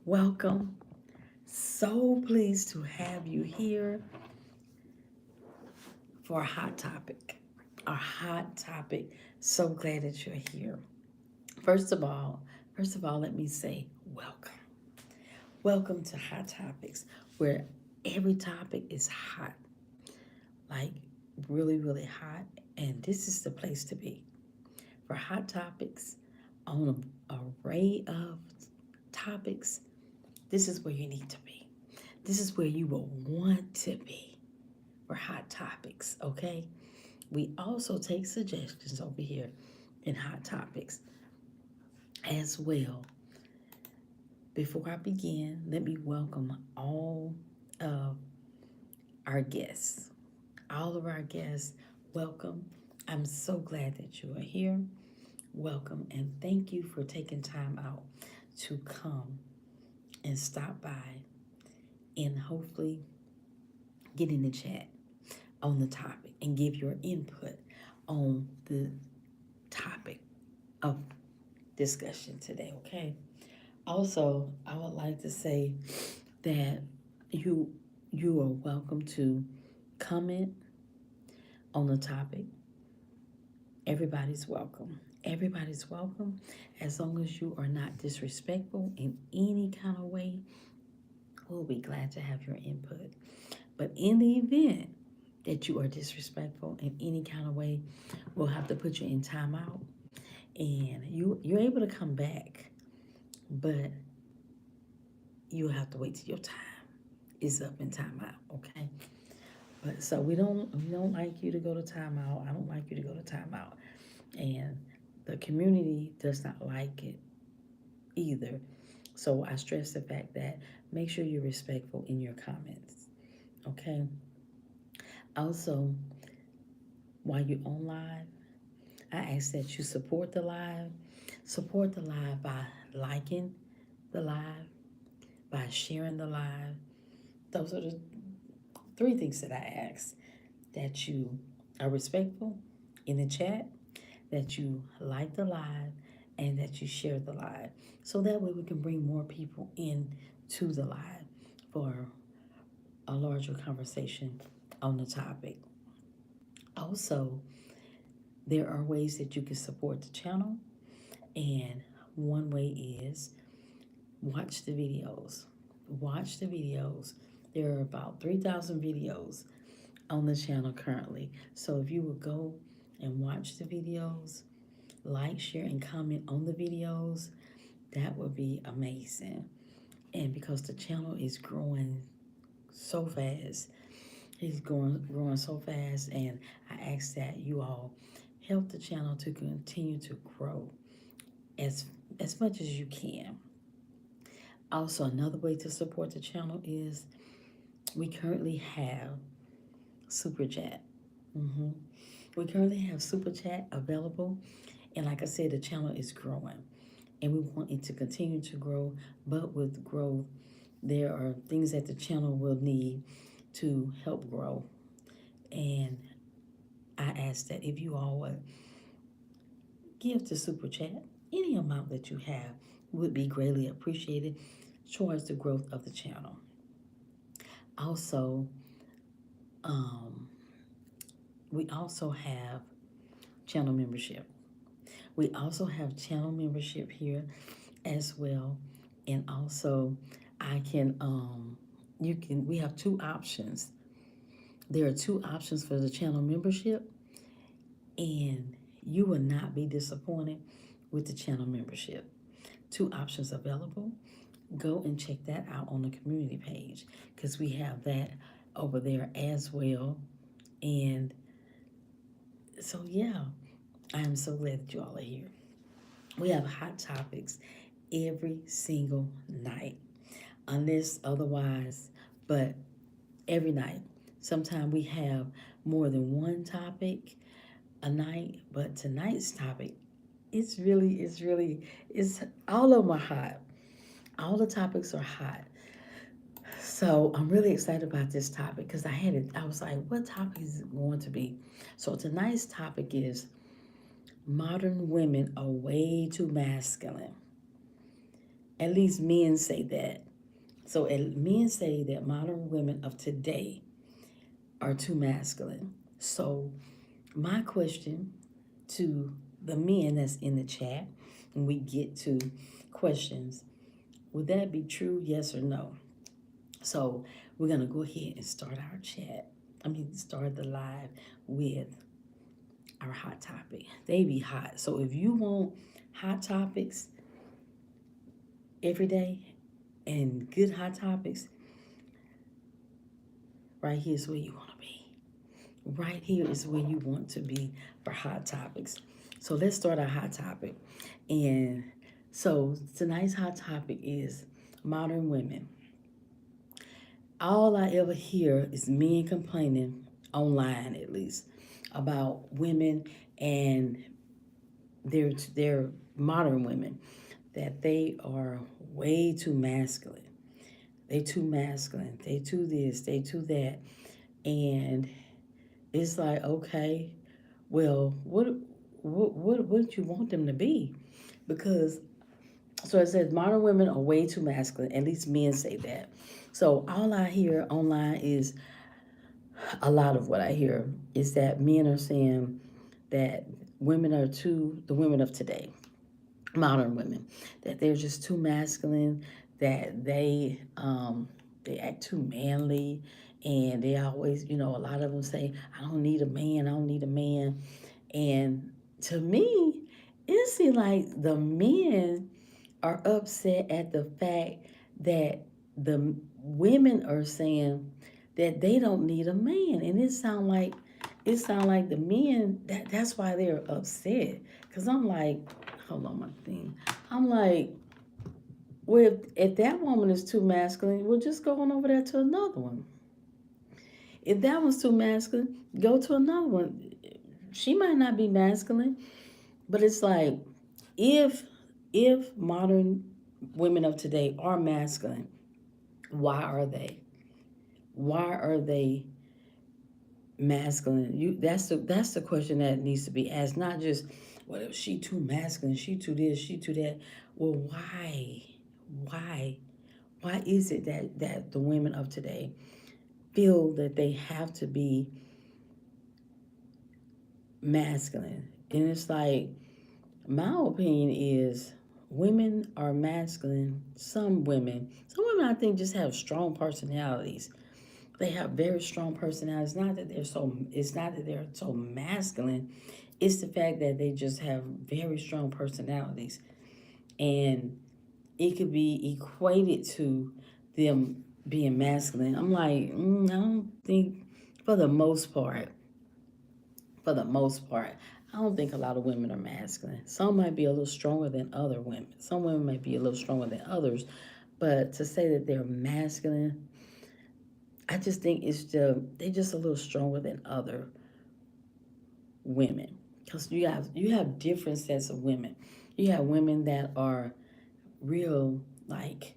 Welcome. So pleased to have you here for a hot topic. A hot topic. So glad that you're here. First of all, let me say welcome. Welcome to Hot Topics, where every topic is hot, like really, really hot. And this is the place to be for hot topics on an array of topics. This is where you need to be. This is where you will want to be for hot topics, okay? We also take suggestions over here in hot topics as well. Before I begin, let me welcome all of our guests. All of our guests, welcome. I'm so glad that you are here. Welcome and thank you for taking time out to come and stop by and hopefully get in the chat on the topic and give your input on the topic of discussion today, okay? Also, I would like to say that you you are welcome to comment on the topic. Everybody's welcome. Everybody's welcome as long as you are not disrespectful in any kind of way. We'll be glad to have your input. But in the event that you are disrespectful in any kind of way, we'll have to put you in timeout. And you're able to come back, but you'll have to wait till your time is up in timeout, okay? But so we don't like you to go to timeout. I don't like you to go to timeout. And the community does not like it either. So I stress the fact that make sure you're respectful in your comments. Okay. Also, while you're on live, I ask that you support the live. Support the live by liking the live, by sharing the live. Those are the three things that I ask: that you are respectful in the chat, that you like the live, and that you share the live. So that way we can bring more people in to the live for a larger conversation on the topic. Also, there are ways that you can support the channel, and one way is watch the videos. Watch the videos. There are about 3,000 videos on the channel currently. So if you would go and watch the videos, like, share, and comment on the videos, that would be amazing. And because the channel is growing so fast, it's growing so fast, and I ask that you all help the channel to continue to grow as as much as you can. Also, another way to support the channel is we currently have Super Chat. hmm We currently have Super Chat available, and like I said, the channel is growing, and we want it to continue to grow. But with growth, there are things that the channel will need to help grow, and I ask that if you all would give to Super Chat, any amount that you have would be greatly appreciated towards the growth of the channel. Also, um, we also have channel membership. We also have channel membership here as well. And also I can we have two options. There are two options for the channel membership, and you will not be disappointed with the channel membership. Two options available. Go and check that out on the community page because we have that over there as well. And so, yeah, I am so glad that you all are here. We have hot topics every single night, unless otherwise, but every night. Sometimes we have more than one topic a night, but tonight's topic, it's all of them are hot. All the topics are hot. So I'm really excited about this topic because I was like, what topic is it going to be? So tonight's topic is modern women are way too masculine. At least men say that. So men say that modern women of today are too masculine. So my question to the men that's in the chat, and we get to questions, would that be true, yes or no? So we're gonna go ahead and start our chat. Start the live with our hot topic. They be hot. So if you want hot topics every day and good hot topics, right here is where you want to be. Right here is where you want to be for hot topics. So let's start our hot topic. And so tonight's hot topic is modern women. All I ever hear is men complaining, online at least, about women and their modern women, that they are way too masculine. They too masculine. They too this. They too that. And it's like, okay, well, what do you want them to be? Because so it says modern women are way too masculine. At least men say that. So all I hear online is a lot of what I hear is that men are saying that women are too the women of today, modern women, that they're just too masculine, that they act too manly, and they always, a lot of them say, I don't need a man, I don't need a man. And to me, it seems like the men are upset at the fact that the women are saying that they don't need a man. And it sound like the men, that's why they're upset. Cause I'm like, hold on my thing. I'm like, well, if that woman is too masculine, we'll just go on over there to another one. If that one's too masculine, go to another one. She might not be masculine, but it's like, if if modern women of today are masculine, why are they? Why are they masculine? That's the question that needs to be asked. Not just, well, if she too masculine, she too this, she too that. Well, why? Why? Why is it that the women of today feel that they have to be masculine? And it's like, my opinion is women are masculine. Some women I think just have strong personalities. They have very strong personalities. It's not that they're so masculine. It's the fact that they just have very strong personalities. And it could be equated to them being masculine. I'm like, I don't think, for the most part, for the most part, I don't think a lot of women are masculine. Some might be a little stronger than other women. Some women might be a little stronger than others. But to say that they're masculine, I just think they're just a little stronger than other women. Because you have different sets of women. You have women that are real, like,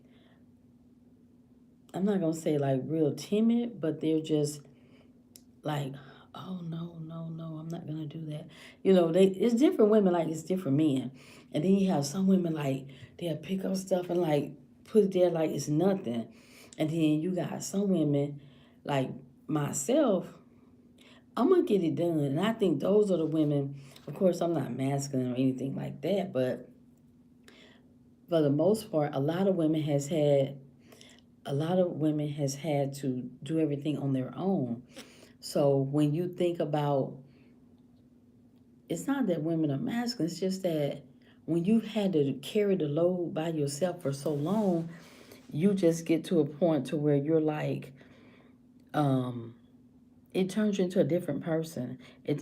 I'm not gonna say like real timid, but they're just like, oh no, no, no, I'm not gonna do that. It's different women, like it's different men. And then you have some women like they'll pick up stuff and like put it there like it's nothing. And then you got some women like myself, I'm gonna get it done. And I think those are the women, of course I'm not masculine or anything like that, but for the most part, a lot of women has had to do everything on their own. So when you think about, it's not that women are masculine, it's just that when you've had to carry the load by yourself for so long, you just get to a point to where you're like, um, it turns you into a different person.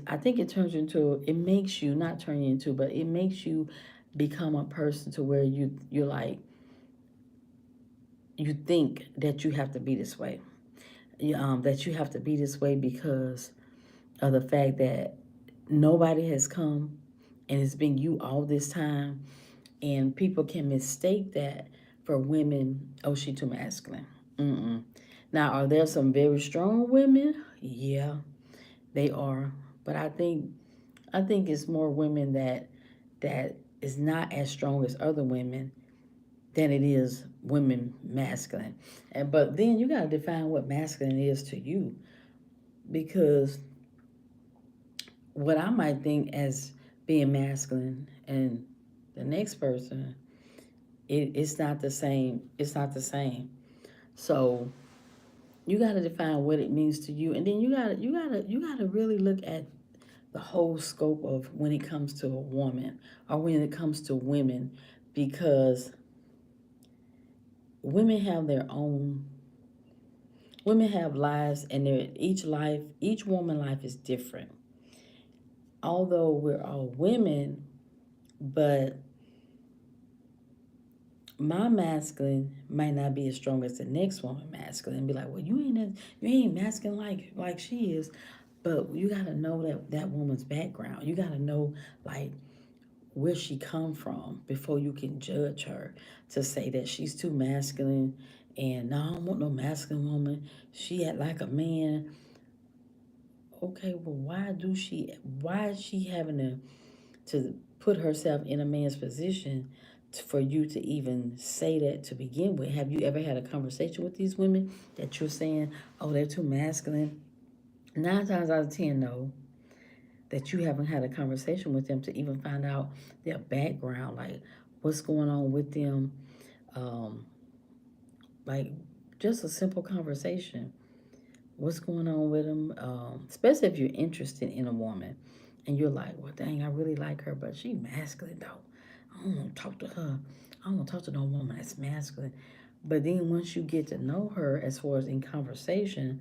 I think it makes you, not turn you into, but it makes you become a person to where you're like, you think that you have to be this way. That you have to be this way because of the fact that nobody has come and it's been you all this time, and people can mistake that for women. Oh, she too masculine. Mm-mm. Now, are there some very strong women? Yeah, they are, but I think it's more women that is not as strong as other women, than it is women masculine. And but then you gotta define what masculine is to you, because what I might think as being masculine and the next person, it's not the same. It's not the same. So you got to define what it means to you, and then you got to really look at the whole scope of when it comes to a woman or when it comes to women, because women have their own. Women have lives, and each woman life is different. Although we're all women, but my masculine might not be as strong as the next woman masculine, and be like, well, you ain't masculine like she is. But you got to know that woman's background. You got to know, like, where she come from before you can judge her, to say that she's too masculine and no, I don't want no masculine woman, she act like a man. Okay, well, why is she having to put herself in a man's position for you to even say that to begin with? Have you ever had a conversation with these women that you're saying, oh, they're too masculine? 9 times out of 10, no, that you haven't had a conversation with them to even find out their background, like what's going on with them, um, like just a simple conversation. What's going on with them, especially if you're interested in a woman and you're like, well, dang, I really like her, but she masculine though. I don't want to talk to her. I don't want to talk to no woman that's masculine. But then once you get to know her, as far as in conversation,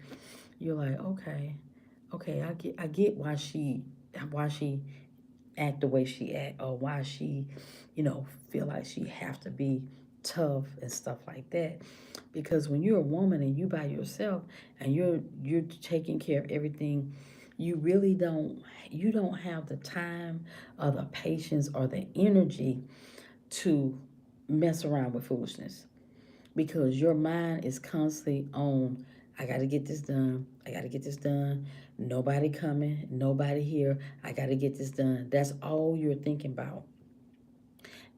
you're like, okay, okay, I get why she act the way she act, or why she, feel like she have to be tough and stuff like that. Because when you're a woman and you by yourself and you're taking care of everything, you don't have the time or the patience or the energy to mess around with foolishness, because your mind is constantly on, I got to get this done. I got to get this done. Nobody coming, nobody here. I got to get this done. That's all you're thinking about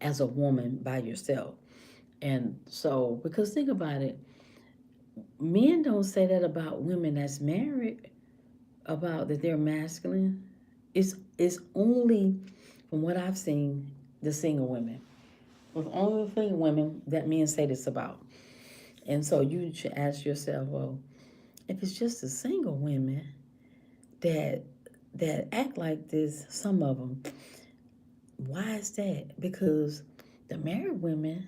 as a woman by yourself. And so, because think about it, men don't say that about women that's married, about that they're masculine. It's only, from what I've seen, the single women. It's only the single women that men say this about. And so you should ask yourself, well, if it's just the single women that act like this, some of them, why is that? Because the married women,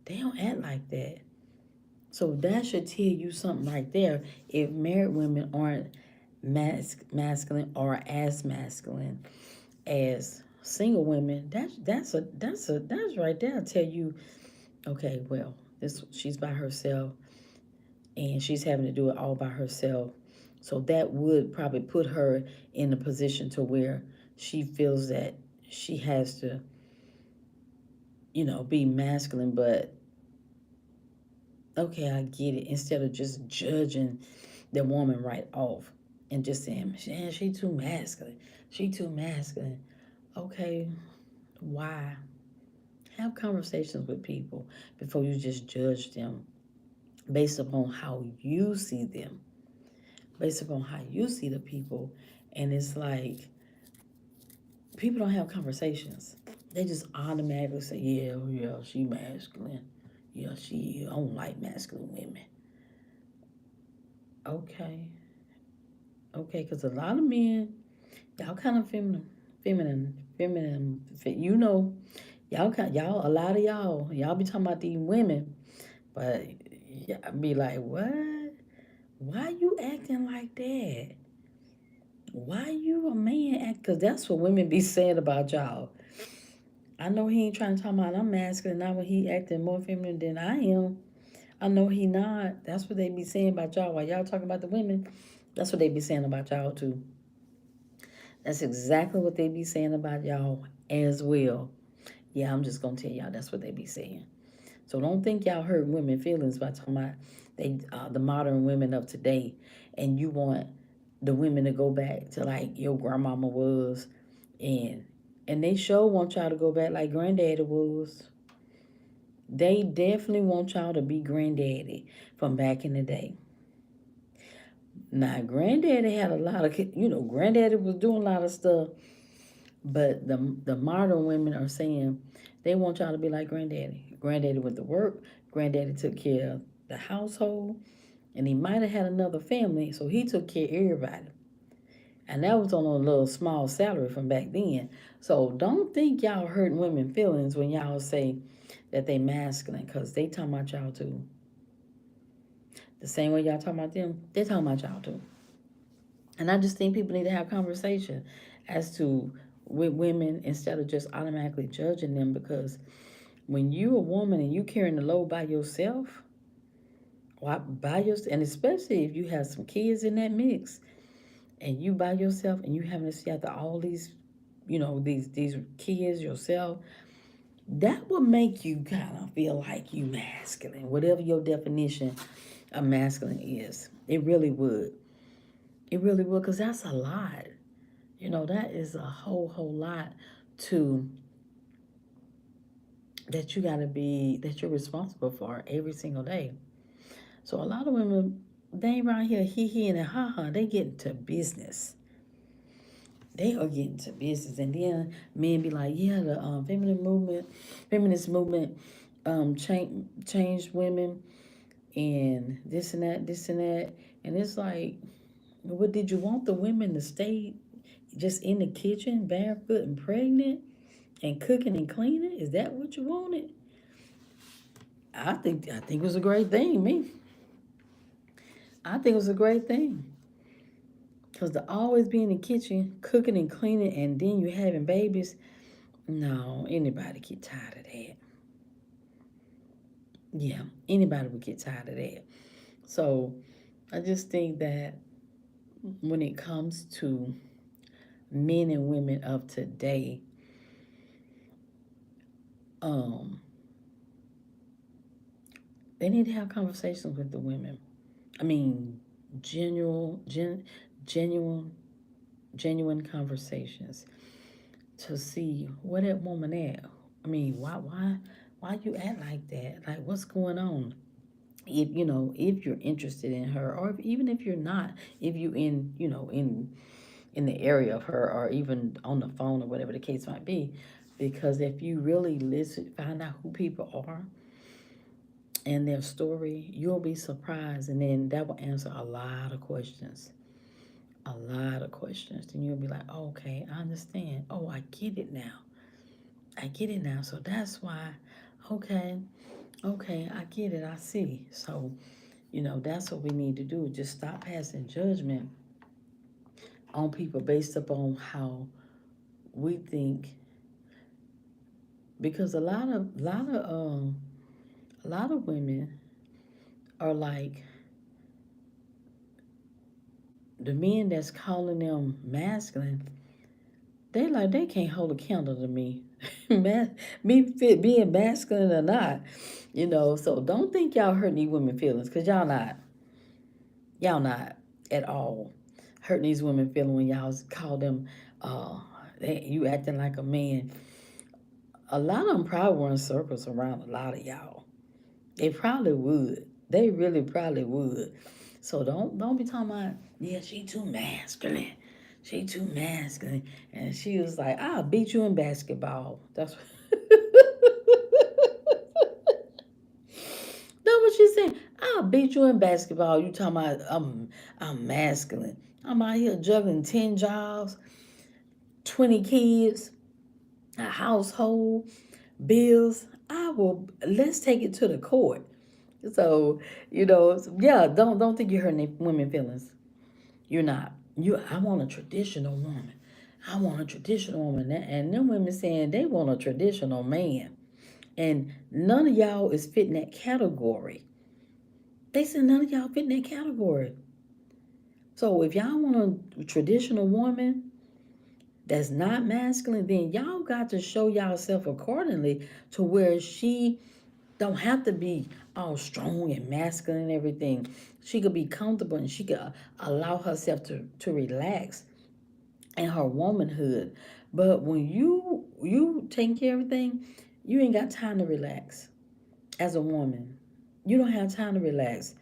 they don't act like that. So that should tell you something right there. If married women aren't masculine or as masculine as single women, that's right there. I tell you, okay, well, this she's by herself and she's having to do it all by herself. So that would probably put her in a position to where she feels that she has to, be masculine. But okay, I get it. Instead of just judging the woman right off and just saying, she too masculine. She too masculine. Okay, why? Have conversations with people before you just judge them based upon how you see them, based upon how you see the people. And it's like, people don't have conversations. They just automatically say, yeah, yeah, she masculine. Yeah, I don't like masculine women. Okay, okay, because a lot of men, y'all kind of feminine. Y'all, a lot of y'all be talking about these women, but I be like, what? Why you acting like that? Why you a man act? Because that's what women be saying about y'all. I know he ain't trying to talk about I'm masculine, not when he acting more feminine than I am. I know he not. That's what they be saying about y'all. While y'all talking about the women, that's what they be saying about y'all too. That's exactly what they be saying about y'all as well. Yeah, I'm just gonna tell y'all that's what they be saying. So don't think y'all hurt women feelings by talking about the modern women of today, and you want the women to go back to like your grandmama was, and they sure want y'all to go back like granddaddy was. They definitely want y'all to be granddaddy from back in the day. Now, granddaddy had a lot of, granddaddy was doing a lot of stuff, but the modern women are saying they want y'all to be like granddaddy. Granddaddy went to work, granddaddy took care of the household, and he might have had another family, so he took care of everybody. And that was on a little small salary from back then. So don't think y'all hurting women feelings when y'all say that they masculine, because they talking about y'all too. The same way y'all talking about them, they talking about y'all too. And I just think people need to have conversation as to with women instead of just automatically judging them, because when you a woman and you carrying the load by yourself, and especially if you have some kids in that mix, and you by yourself and you having to see after all these, these kids yourself, that would make you kind of feel like you masculine, whatever your definition of masculine is. It really would. It really would, because that's a lot. That is a whole lot to that you got to be, that you're responsible for every single day. So a lot of women, they ain't around here hee and ha ha. They get into business. They are getting to business, and then men be like, "Yeah, the feminist movement, changed women, and this and that." And it's like, what did you want the women to stay just in the kitchen, barefoot and pregnant, and cooking and cleaning? Is that what you wanted? I think it was a great thing. I think it was a great thing. Because to always be in the kitchen, cooking and cleaning, and then you having babies, no, anybody get tired of that. Yeah, anybody would get tired of that. So I just think that when it comes to men and women of today, um, they need to have conversations with the women. I mean, genuine, genuine conversations to see where that woman at. I mean, why you act like that? Like, what's going on? If you're interested in her, or even if you're not, if you in the area of her, or even on the phone, or whatever the case might be, because if you really listen, find out who people are and their story, you'll be surprised, and then that will answer a lot of questions. A lot of questions. Then you'll be like, oh, okay, I understand. Oh, I get it now. I get it now. So that's why, okay, okay, I get it. I see. So, that's what we need to do. Just stop passing judgment on people based upon how we think, because a lot of women are like the men that's calling them masculine. They can't hold a candle to me, being masculine or not, So don't think y'all hurting these women feelings, because y'all not at all hurting these women feeling when y'all call them, uh, you acting like a man. A lot of them probably run circles around a lot of y'all. They probably would. They really probably would. So don't be talking about, yeah, she too masculine. She too masculine. And she was like, I'll beat you in basketball. That's what she said. I'll beat you in basketball. You talking about I'm masculine. I'm out here juggling 10 jobs, 20 kids, a household, bills. Let's take it to the court. So, yeah, don't think you're hurting women feelings. You're not. I want a traditional woman. I want a traditional woman. And them women saying they want a traditional man. And none of y'all is fitting that category. They said none of y'all fit in that category. So if y'all want a traditional woman that's not masculine, then y'all got to show yourself accordingly to where she don't have to be all strong and masculine and everything. She could be comfortable, and she could allow herself to relax in her womanhood. But when you taking care of everything, you ain't got time to relax. as a woman. You don't have time to relax.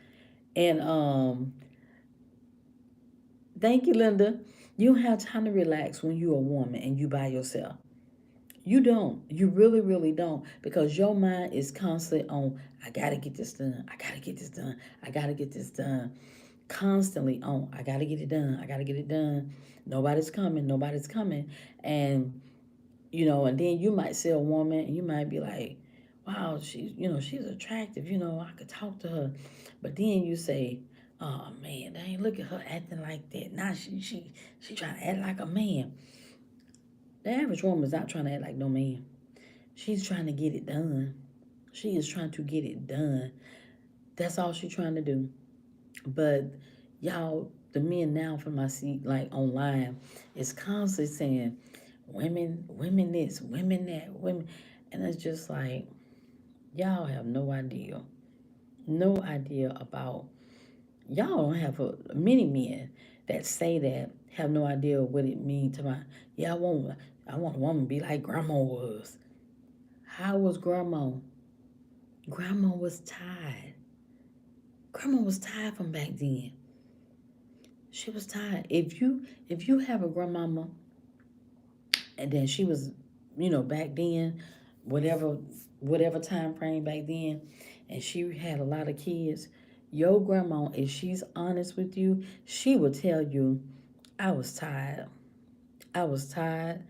And thank you, Linda. You don't have time to relax when you're a woman and you by yourself. You don't. You really, really don't. Because your mind is constantly on, I gotta get this done. I gotta get this done. I gotta get this done. Constantly on, I gotta get it done. I gotta get it done. Nobody's coming. Nobody's coming. And and then you might see a woman and you might be like, wow, she's attractive. I could talk to her. But then you say, oh man, dang, look at her acting like that. Now she trying to act like a man. The average woman is not trying to act like no man. She's trying to get it done. She is trying to get it done. That's all she's trying to do. But y'all, the men now from my seat, like online, is constantly saying, women this, women that, women. And it's just like, y'all have no idea. No idea about, y'all don't have many men that say that have no idea what it means to my, yeah, I want a woman to be like grandma was. How was grandma? Grandma was tired. Grandma was tired from back then. She was tired. If you have a grandmama and then she was, back then, whatever whatever time frame back then, and she had a lot of kids, your grandma, if she's honest with you, she will tell you, I was tired. I was tired.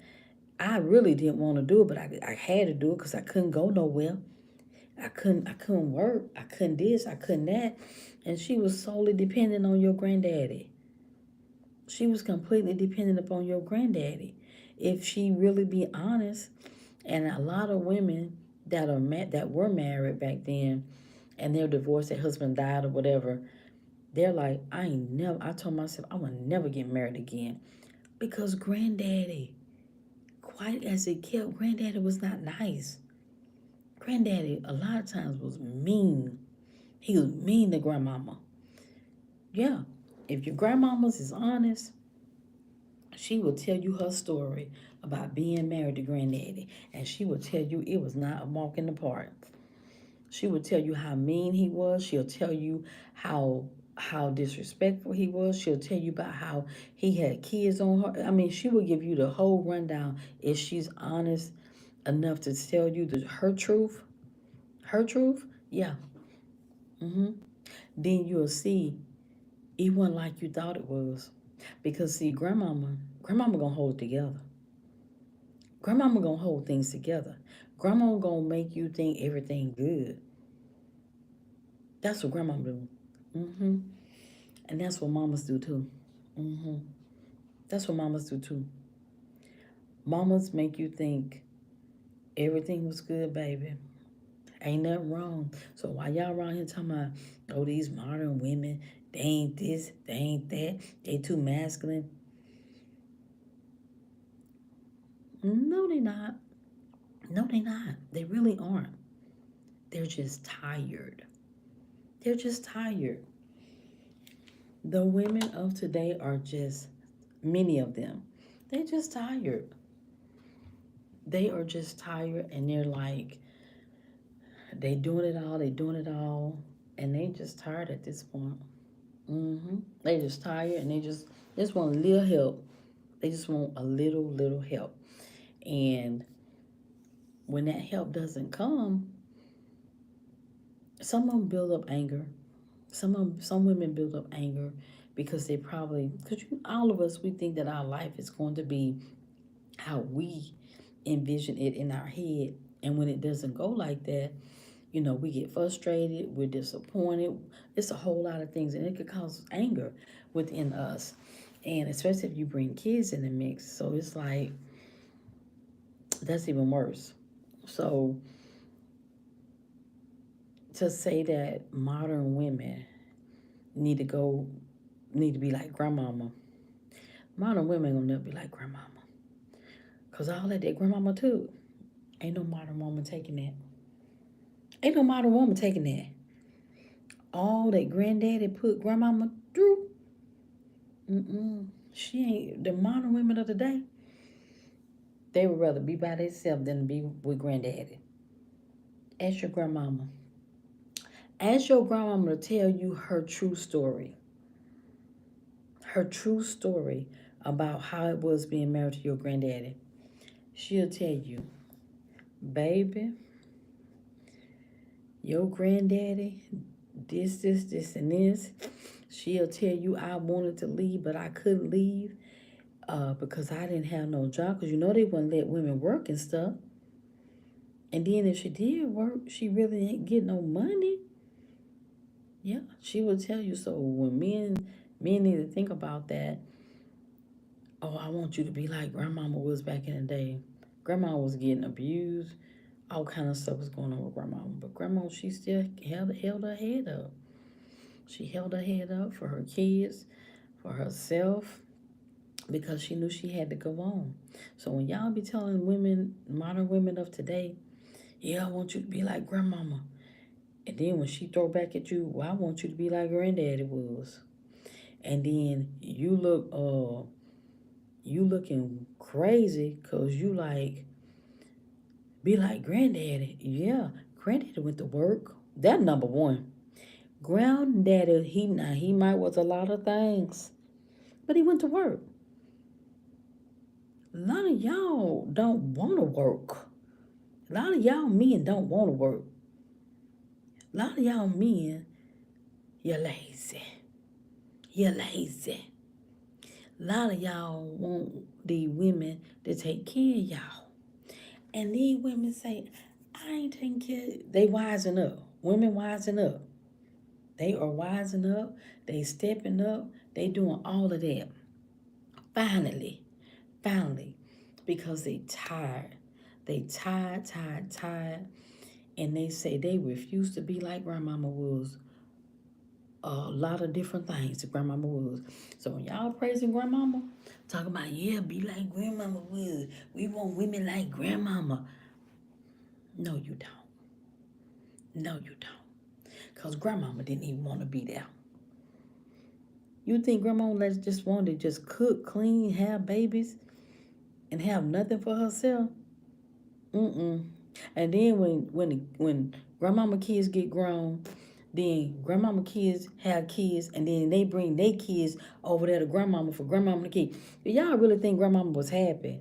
I really didn't want to do it, but I had to do it because I couldn't go nowhere. I couldn't work. I couldn't this. I couldn't that. And she was solely dependent on your granddaddy. She was completely dependent upon your granddaddy. If she really be honest, and a lot of women that were married back then, and they're divorced, their husband died or whatever, they're like, I ain't never. I told myself I would never get married again because granddaddy, quite as it kept, granddaddy was not nice. Granddaddy a lot of times was mean. He was mean to grandmama. Yeah, if your grandmama's is honest, she will tell you her story about being married to granddaddy, and she will tell you it was not a walk in the park. She will tell you how mean he was. She'll tell you how disrespectful he was. She'll tell you about how he had kids on her. I mean, she will give you the whole rundown if she's honest enough to tell you her truth. Her truth, yeah. Then you'll see it wasn't like you thought it was. Because see, grandmama gonna hold it together. Grandmama gonna hold things together. Grandma gonna make you think everything good. That's what grandma do. hmm And that's what mamas do too. hmm That's what mamas do too. Mamas make you think everything was good, baby. Ain't nothing wrong. So why y'all around here talking about, oh, these modern women, they ain't this, they ain't that, they too masculine? No, they not. No, they not. They really aren't. They're just tired. They're just tired. The women of today are just, many of them, they just tired. They are just tired and they're like, they doing it all, and they just tired at this point. They just tired and they just want a little help. They just want a little help. And when that help doesn't come, some of them build up anger. Some women build up anger because they probably, because all of us, we think that our life is going to be how we envision it in our head. And when it doesn't go like that, we get frustrated, we're disappointed. It's a whole lot of things, and it could cause anger within us. And especially if you bring kids in the mix. So it's like, that's even worse. So to say that modern women need to go, need to be like grandmama, modern women gonna never be like grandmama. Because all that grandmama took, ain't no modern woman taking that. Ain't no modern woman taking that. All that granddaddy put grandmama through, she ain't. The modern women of the day, they would rather be by themselves than be with granddaddy. Ask your grandmama. Ask your grandmama to tell you her true story about how it was being married to your granddaddy. She'll tell you, baby, your granddaddy, this, and this. She'll tell you, I wanted to leave, but I couldn't leave because I didn't have no job. Because you know they wouldn't let women work and stuff. And then if she did work, she really ain't get no money. Yeah, she will tell you. So when men need to think about that. Oh, I want you to be like grandmama was back in the day. Grandma was getting abused. All kind of stuff was going on with grandma. But grandma, she still held her head up. She held her head up for her kids, for herself, because she knew she had to go on. So when y'all be telling women, modern women of today, yeah, I want you to be like grandmama. And then when she throw back at you, well, I want you to be like granddaddy was. And then you looking crazy because you like, be like granddaddy. Yeah, granddaddy went to work. That number one. Granddaddy, he might was a lot of things, but he went to work. A lot of y'all don't want to work. A lot of y'all men don't want to work. A lot of y'all men, you're lazy. You're lazy. A lot of y'all want the women to take care of y'all. And these women say, I ain't taking care. They wising up. Women wising up. They are wising up. They stepping up. They doing all of that. Finally, finally, because they tired. They tired. And they say they refuse to be like grandmama was. A lot of different things that grandmama was. So when y'all praising grandmama, talking about, yeah, be like grandmama was. We want women like grandmama. No, you don't. No, you don't. Because grandmama didn't even want to be there. You think grandmama just wanted to just cook, clean, have babies, and have nothing for herself? Mm-mm. And then when grandmama kids get grown, then grandmama kids have kids, and then they bring their kids over there to grandmama for grandmama to keep. Do y'all really think grandmama was happy?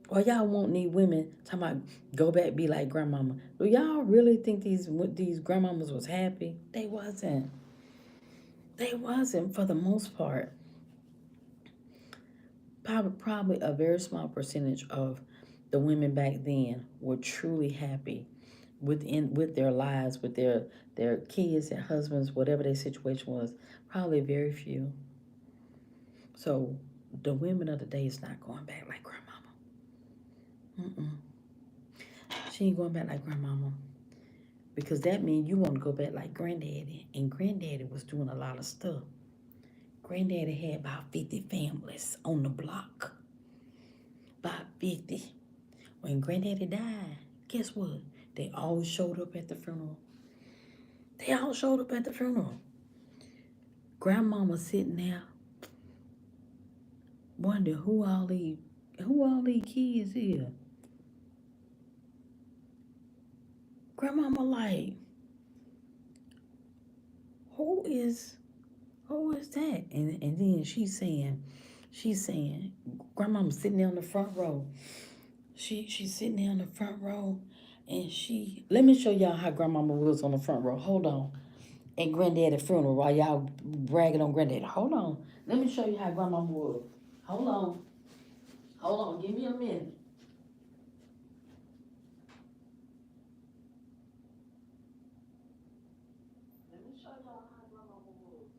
Or y'all want these women talking about go back be like grandmama? Do y'all really think these grandmamas was happy? They wasn't. They wasn't for the most part. Probably a very small percentage of the women back then were truly happy with their lives, with their kids and husbands, whatever their situation was. Probably very few. So the women of the day is not going back like grandmama. Mm-mm. She ain't going back like grandmama because that means you want to go back like granddaddy, and granddaddy was doing a lot of stuff. Granddaddy had about 50 families on the block. About 50. When granddaddy died, guess what? They all showed up at the funeral. They all showed up at the funeral. Grandmama sitting there, wonder who all these kids is. Grandmama like, who is who is that? And then she's saying, grandmama sitting there on the front row. She's sitting there on the front row, and let me show y'all how grandmama was on the front row. Hold on. At granddaddy's funeral while y'all bragging on granddaddy. Hold on. Let me show you how grandmama was. Hold on. Hold on. Give me a minute. Let me show y'all how grandmama was.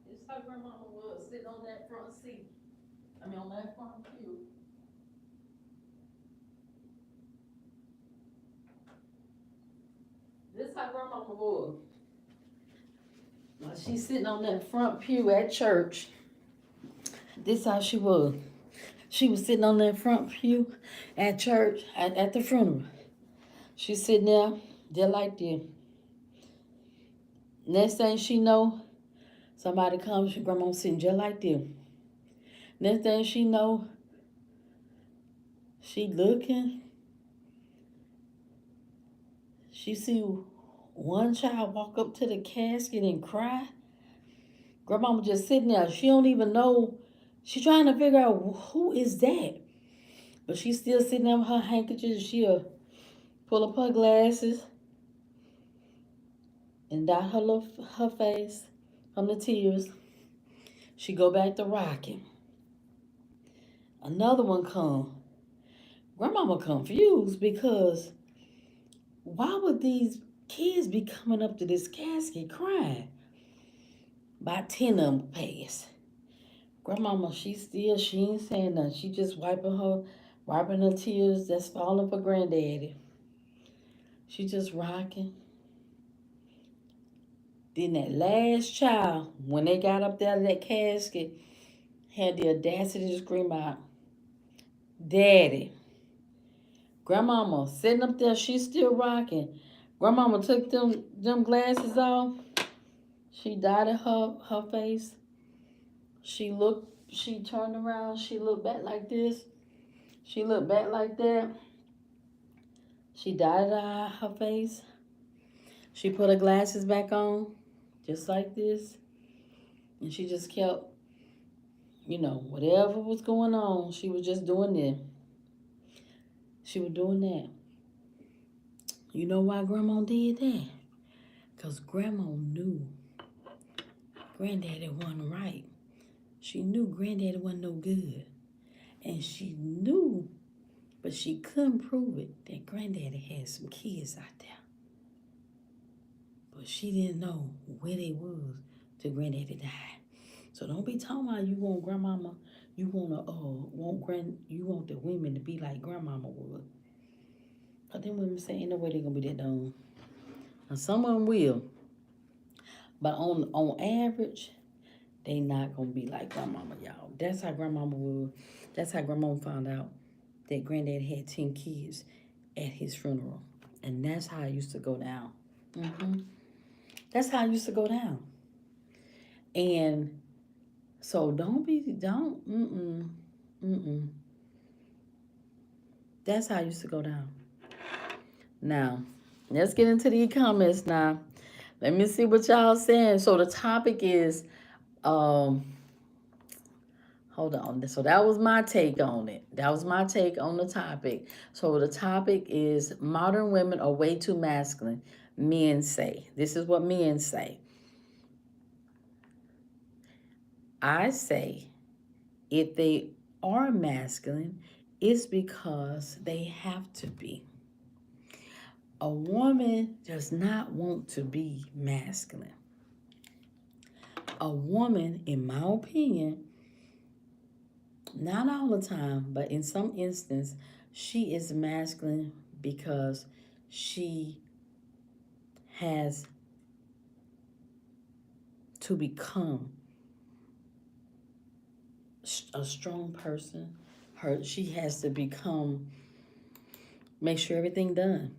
This is how grandmama was sitting on that front seat. On that front pew. This is how grandmama was. While she's sitting on that front pew at church, this how she was. She was sitting on that front pew at church at the funeral. She's sitting there just like this. Next thing she know, somebody comes, her grandma sitting just like this. Next thing she know, she looking. She see one child walk up to the casket and cry. Grandmama just sitting there. She don't even know. She trying to figure out who is that. But she's still sitting there with her handkerchief. She'll pull up her glasses and dot her face from the tears. She go back to rocking. Another one come. Grandmama confused because why would these kids be coming up to this casket crying? About 10 of them passed. Grandmama, she ain't saying nothing. She just wiping her tears that's falling for granddaddy. She just rocking. Then that last child, when they got up there to that casket, had the audacity to scream out, Daddy. Grandmama sitting up there, she's still rocking. Grandmama took them glasses off. She dotted her face. She turned around, she looked back like this. She looked back like that. She dotted her face. She put her glasses back on, just like this. And she just kept, whatever was going on, she was just doing it. She was doing that. You know why Grandma did that? Because Grandma knew Granddaddy wasn't right. She knew Granddaddy wasn't no good. And she knew, but she couldn't prove it, that Granddaddy had some kids out there. But she didn't know where they was till Granddaddy died. So don't be talking about you want grandmama, you want the women to be like grandmama was. Cause them women say ain't no way they gonna be that dumb. Now some of them will, but on average, they not gonna be like grandmama, y'all. That's how grandmama was. That's how grandmama found out that granddad had 10 kids at his funeral, and that's how it used to go down. That's how it used to go down. And so don't. That's how it used to go down. Now, let's get into the comments now. Let me see what y'all saying. So the topic is, hold on. So that was my take on it. That was my take on the topic. So the topic is modern women are way too masculine. Men say. This is what men say. I say if they are masculine, it's because they have to be. A woman does not want to be masculine. A woman, in my opinion, not all the time, but in some instance, she is masculine because she has to become a strong person. She has to make sure everything done.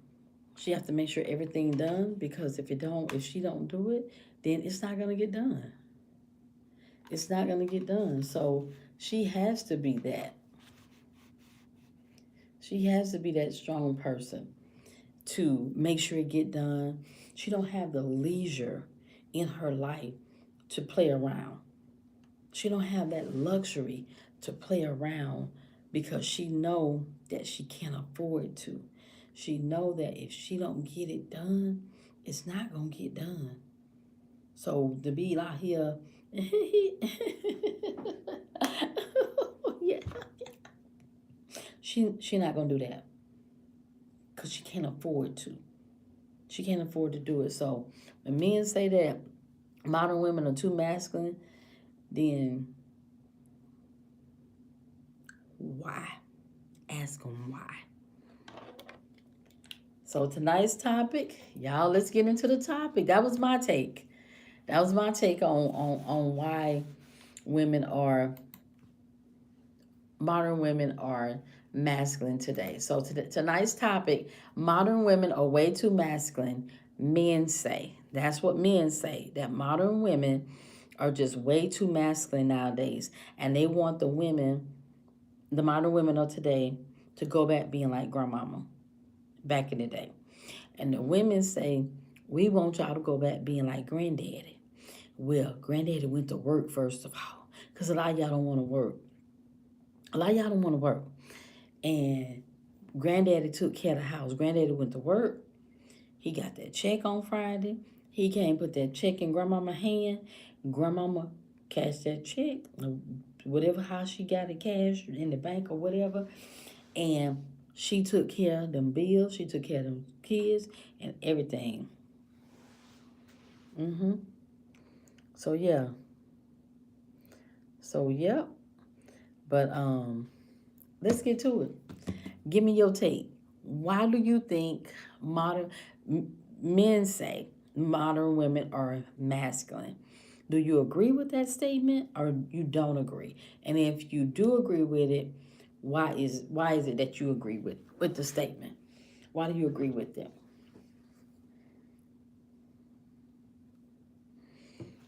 She has to make sure everything done because if she don't do it, then it's not gonna get done. It's not gonna get done. So she has to be that. She has to be that strong person to make sure it get done. She don't have the leisure in her life to play around. She don't have that luxury to play around because she know that she can't afford to. She know that if she don't get it done, it's not gonna get done. So to be out here, yeah, she not gonna do that because she can't afford to. She can't afford to do it. So when men say that modern women are too masculine, then why? Ask them why. So tonight's topic, y'all, let's get into the topic. That was my take. That was my take on why women are modern women are masculine today. So tonight's topic, modern women are way too masculine. Men say. That's what men say. That modern women are just way too masculine nowadays. And they want the modern women of today, to go back being like grandmama back in the day. And the women say, we want y'all to go back being like granddaddy. Well, granddaddy went to work first of all. Because a lot of y'all don't want to work. A lot of y'all don't want to work. And granddaddy took care of the house. Granddaddy went to work. He got that check on Friday. He came put that check in grandmama's hand. Grandmama cashed that check, whatever how she got it cashed in the bank or whatever. And she took care of them bills. She took care of them kids and everything. Mm-hmm. So yeah. So yep. But let's get to it. Give me your take. Why do you think men say modern women are masculine? Do you agree with that statement or you don't agree? And if you do agree with it, why is it that you agree with the statement? Why do you agree with it?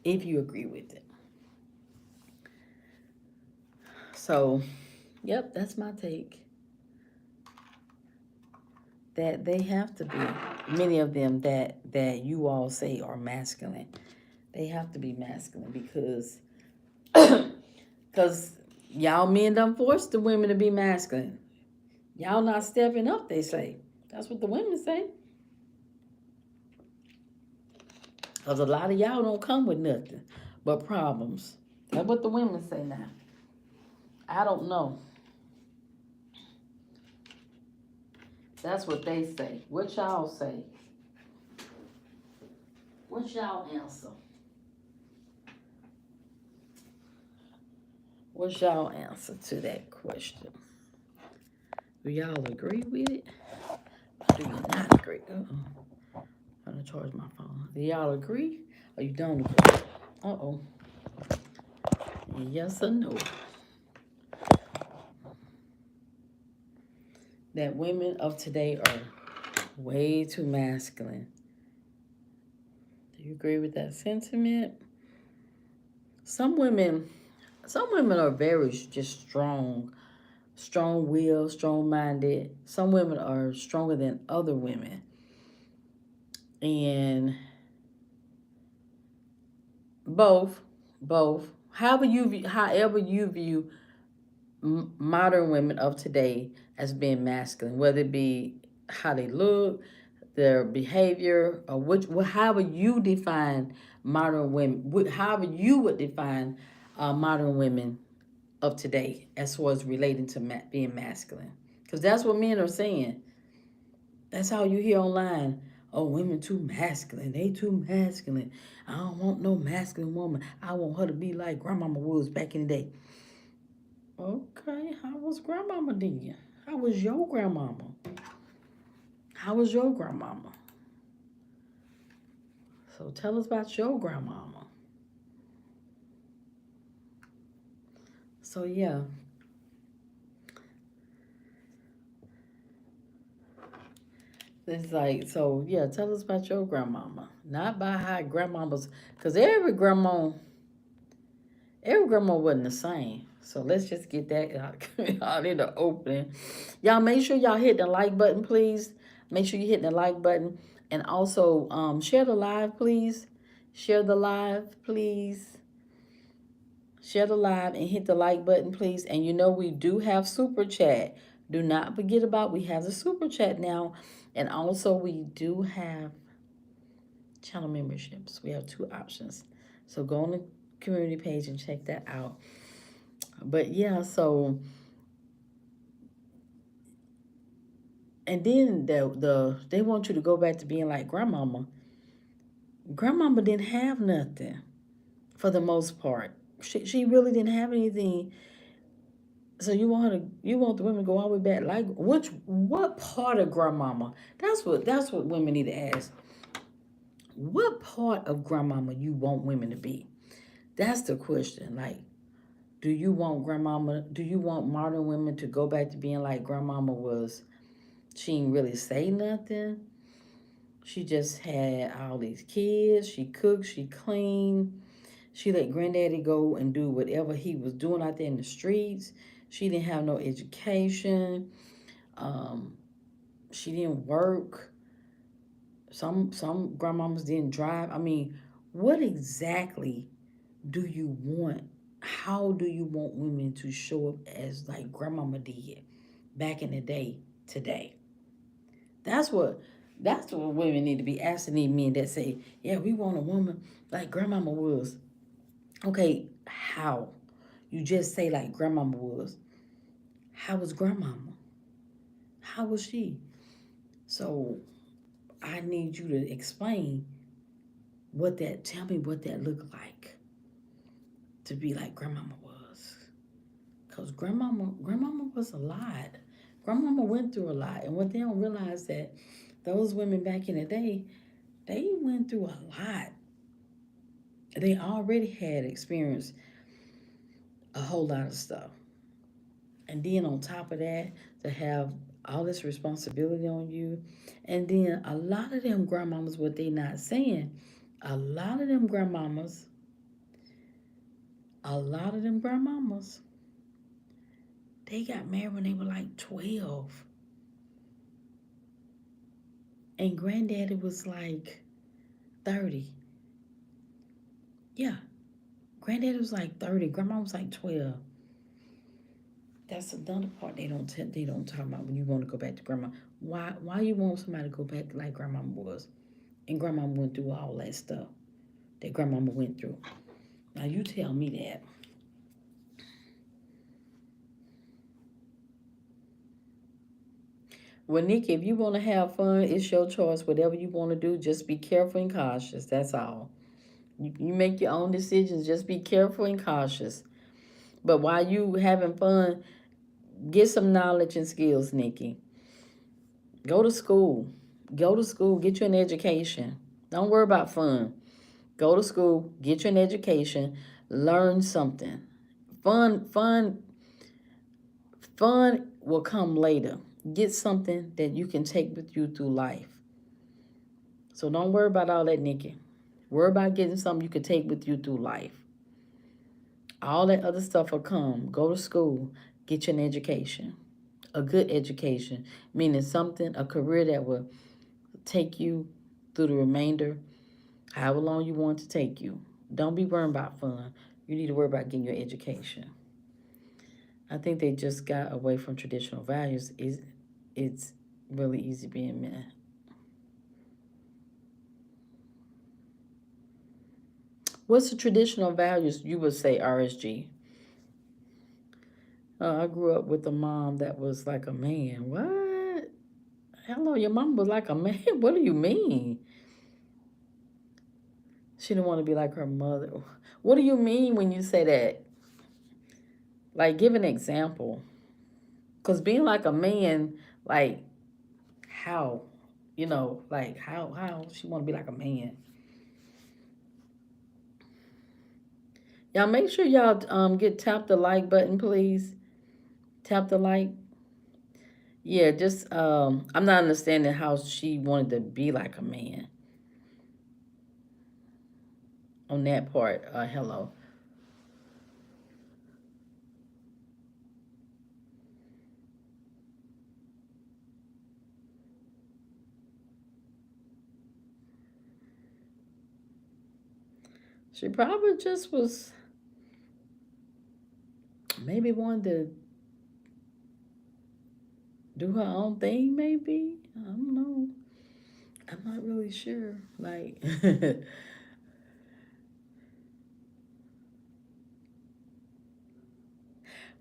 If you agree with it. So, yep, that's my take. That they have to be, many of them that you all say are masculine, they have to be masculine because y'all men done forced the women to be masculine. Y'all not stepping up, they say. That's what the women say. Because a lot of y'all don't come with nothing but problems. That's what the women say now. I don't know. That's what they say. What y'all say? What's y'all answer? What's y'all answer to that question? Do y'all agree with it? Or do you not agree? I'm gonna charge my phone. Do y'all agree or you don't agree? Uh-oh. Yes or no? That women of today are way too masculine. Do you agree with that sentiment? Some women, some women are very just strong-willed, strong-minded. Some women are stronger than other women, and both, both. However you view modern women of today as being masculine, whether it be how they look, their behavior, or however you define modern women, however you would define modern women of today as far as relating to being masculine. Because that's what men are saying. That's how you hear online. Oh, women too masculine. They too masculine. I don't want no masculine woman. I want her to be like grandmama was back in the day. Okay, how was grandmama then? How was your grandmama? How was your grandmama? So tell us about your grandmama. So yeah. It's like, so yeah, tell us about your grandmama. Not by how grandmamas, because every grandma wasn't the same. So let's just get that out in the open. Y'all make sure y'all hit the like button, please. Make sure you hit the like button. And also share the live, please. Share the live, please. Share the live and hit the like button, please. And you know we do have super chat. Do not forget about we have the super chat now. And also we do have channel memberships. We have two options. So go on the community page and check that out. But yeah, so and then they want you to go back to being like grandmama. Grandmama didn't have nothing for the most part. She really didn't have anything. So you want the women to go all the way back like what part of grandmama? That's what women need to ask. what part of grandmama you want women to be? That's the question. Like, do you want grandmama, do you want modern women to go back to being like grandmama was? She didn't really say nothing. She just had all these kids. She cooked, she cleaned. She let granddaddy go and do whatever he was doing out there in the streets. She didn't have no education. Um, she didn't work. Some grandmamas didn't drive. I mean, what exactly do you want? How do you want women to show up as like grandmama did back in the day today? That's what women need to be asking these men that say, yeah, we want a woman like grandmama was. Okay, how? You just say like grandmama was. How was grandmama? How was she? So I need you to explain tell me what that looked like to be like grandmama was. Because grandmama was a lot. Grandmama went through a lot. And what they don't realize that those women back in the day, they went through a lot. They already had experienced a whole lot of stuff. And then on top of that, to have all this responsibility on you. And then a lot of them grandmamas, what they not saying, a lot of them grandmamas, a lot of them grandmamas, they got married when they were like 12. And granddaddy was like 30. Yeah. Granddaddy was like 30. Grandma was like 12. That's another part they don't talk about when you want to go back to grandma. Why you want somebody to go back like grandma was? And grandma went through all that stuff that grandmama went through. Now you tell me that. Well, Nikki, if you want to have fun, it's your choice. Whatever you want to do, just be careful and cautious. That's all. You make your own decisions. Just be careful and cautious. But while you having fun, get some knowledge and skills, Nikki. Go to school. Go to school. Get you an education. Don't worry about fun. Go to school. Get you an education. Learn something. Fun, fun, fun will come later. Get something that you can take with you through life. So don't worry about all that, Nikki. Worry about getting something you can take with you through life. All that other stuff will come. Go to school. Get you an education. A good education, meaning something, a career that will take you through the remainder, however long you want to take you. Don't be worrying about fun. You need to worry about getting your education. I think they just got away from traditional values. It's really easy being men. What's the traditional values you would say, RSG? I grew up with a mom that was like a man. What? Hello, your mom was like a man? What do you mean? She didn't want to be like her mother. What do you mean when you say that? Like, give an example. Because being like a man, like, how? Like, how she want to be like a man? Y'all make sure y'all get tap the like button, please. Tap the like. Yeah, just I'm not understanding how she wanted to be like a man on that part. Hello. She probably just was maybe wanted to do her own thing, maybe. I don't know. I'm not really sure. Like,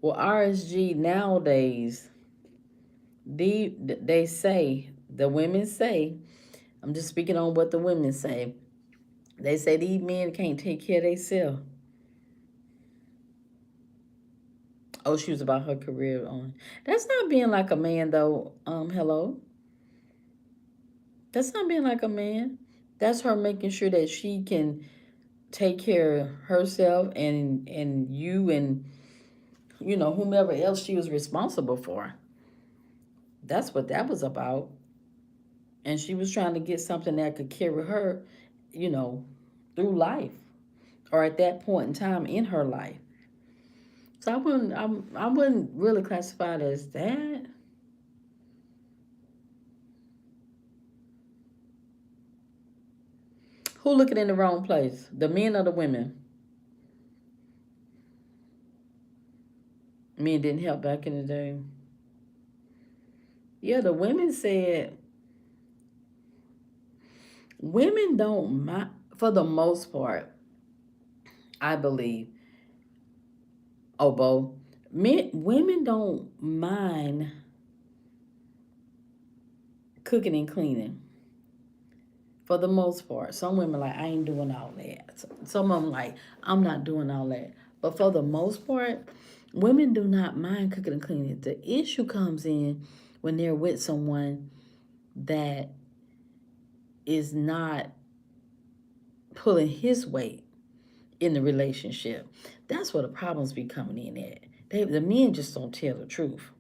well, RSG nowadays, they say, the women say, I'm just speaking on what the women say. They say these men can't take care of themselves. Oh, she was about her career on. That's not being like a man, though. Hello. That's not being like a man. That's her making sure that she can take care of herself and you and whomever else she was responsible for. That's what that was about. And she was trying to get something that could carry her, you know, through life or at that point in time in her life. So I wouldn't really classify it as that. Who looking in the wrong place? The men or the women? Men didn't help back in the day. Yeah, the women said women don't mind for the most part, I believe. Obo. Women don't mind cooking and cleaning for the most part. Some women like I ain't doing all that. Some of them like I'm not doing all that. But for the most part, women do not mind cooking and cleaning. The issue comes in when they're with someone that is not pulling his weight in the relationship. That's where the problems be coming in at. The men just don't tell the truth.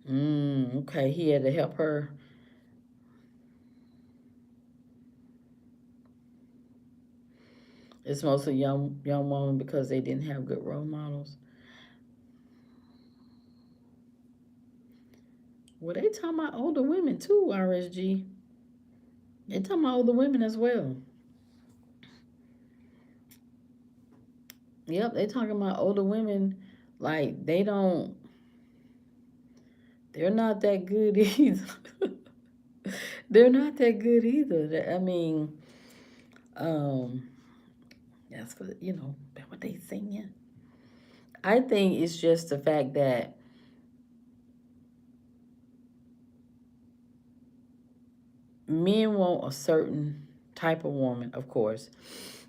Okay, he had to help her. It's mostly young women because they didn't have good role models. Well, they talking about older women too, RSG. They talking about older women as well. Yep, they talking about older women like they're not that good either. They're not that good either. I mean, um, that's what that's what they saying. I think it's just the fact that men want a certain type of woman, of course,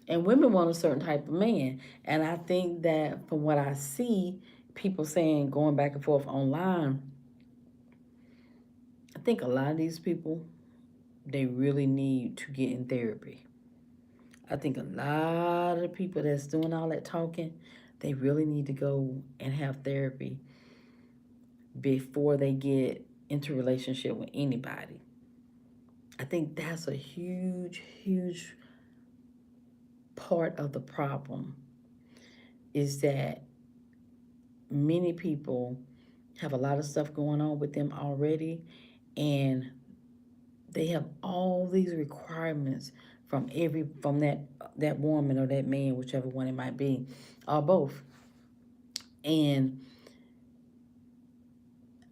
and women want a certain type of man. And I think that from what I see, people saying going back and forth online, I think a lot of these people they really need to get in therapy. I think a lot of the people that's doing all that talking, they really need to go and have therapy before they get into a relationship with anybody. I think that's a huge, huge part of the problem is that many people have a lot of stuff going on with them already and they have all these requirements from that woman or that man, whichever one it might be, or both. And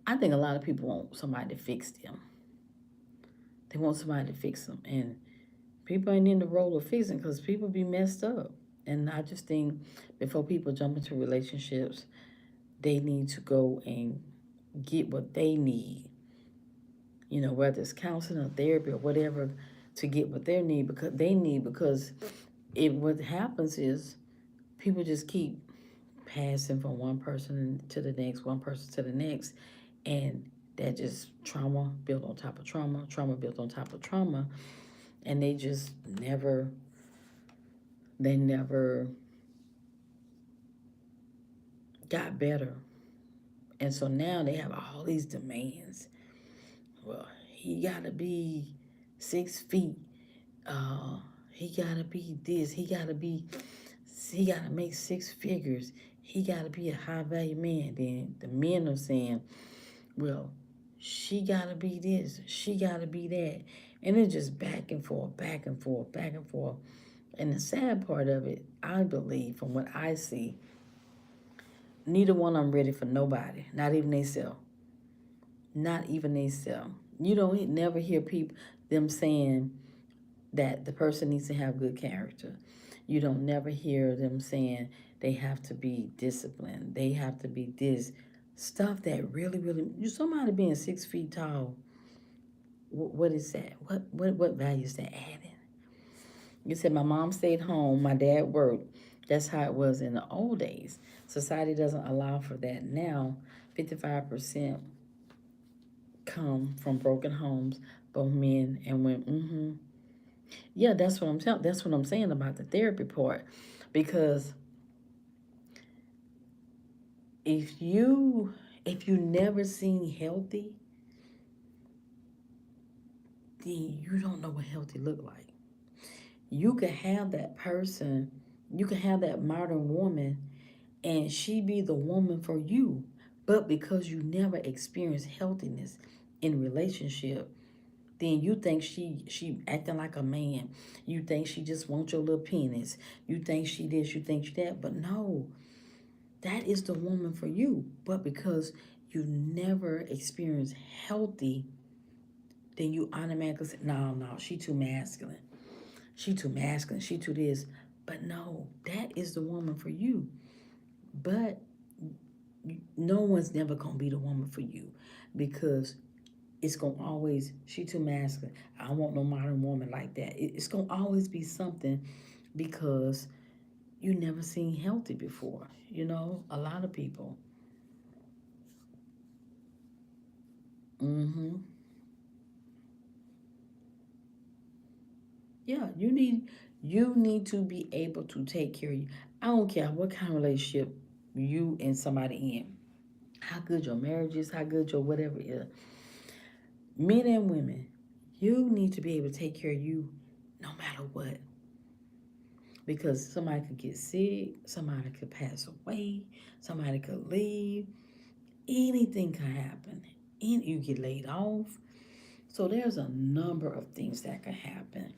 I think a lot of people want somebody to fix them. They want somebody to fix them, and people ain't in the role of fixing because people be messed up. And I just think before people jump into relationships, they need to go and get what they need. Whether it's counseling or therapy or whatever, to get what they need because what happens is people just keep passing from one person to the next, one person to the next, and that just trauma built on top of trauma, trauma built on top of trauma, and they never got better. And so now they have all these demands. Well, he gotta be 6 feet. Uh, he gotta be this. He gotta make six figures. He gotta be a high value man. Then the men are saying, well, she gotta be this. She gotta be that. And it's just back and forth, back and forth, back and forth. And the sad part of it, I believe, from what I see, neither one of them ready for nobody, not even themselves. Not even themselves. You don't never hear them saying that the person needs to have good character. You don't never hear them saying they have to be disciplined. They have to be this stuff that really, really. You somebody being 6 feet tall. What is that? What value is that adding? You said my mom stayed home, my dad worked. That's how it was in the old days. Society doesn't allow for that now. 55% come from broken homes, both men and women. Yeah, that's what I'm telling. That's what I'm saying about the therapy part, because if you if you never seen healthy, then you don't know what healthy look like. You could have that person, you could have that modern woman, and she be the woman for you, but because you never experienced healthiness in relationship, then you think she acting like a man. You think she just wants your little penis. You think she this, you think she that, but no, that is the woman for you. But because you never experienced healthy, then you automatically say, no, no, she too masculine. She too masculine. She too this. But no, that is the woman for you. But no one's never gonna be the woman for you, because it's gonna always, she too masculine. I don't want no modern woman like that. It's gonna always be something, because you never seen healthy before. A lot of people. Mm-hmm. Yeah, you need to be able to take care of you. I don't care what kind of relationship you and somebody in, how good your marriage is, how good your whatever is. Men and women, you need to be able to take care of you no matter what. Because somebody could get sick, somebody could pass away, somebody could leave, anything can happen. And you get laid off. So there's a number of things that can happen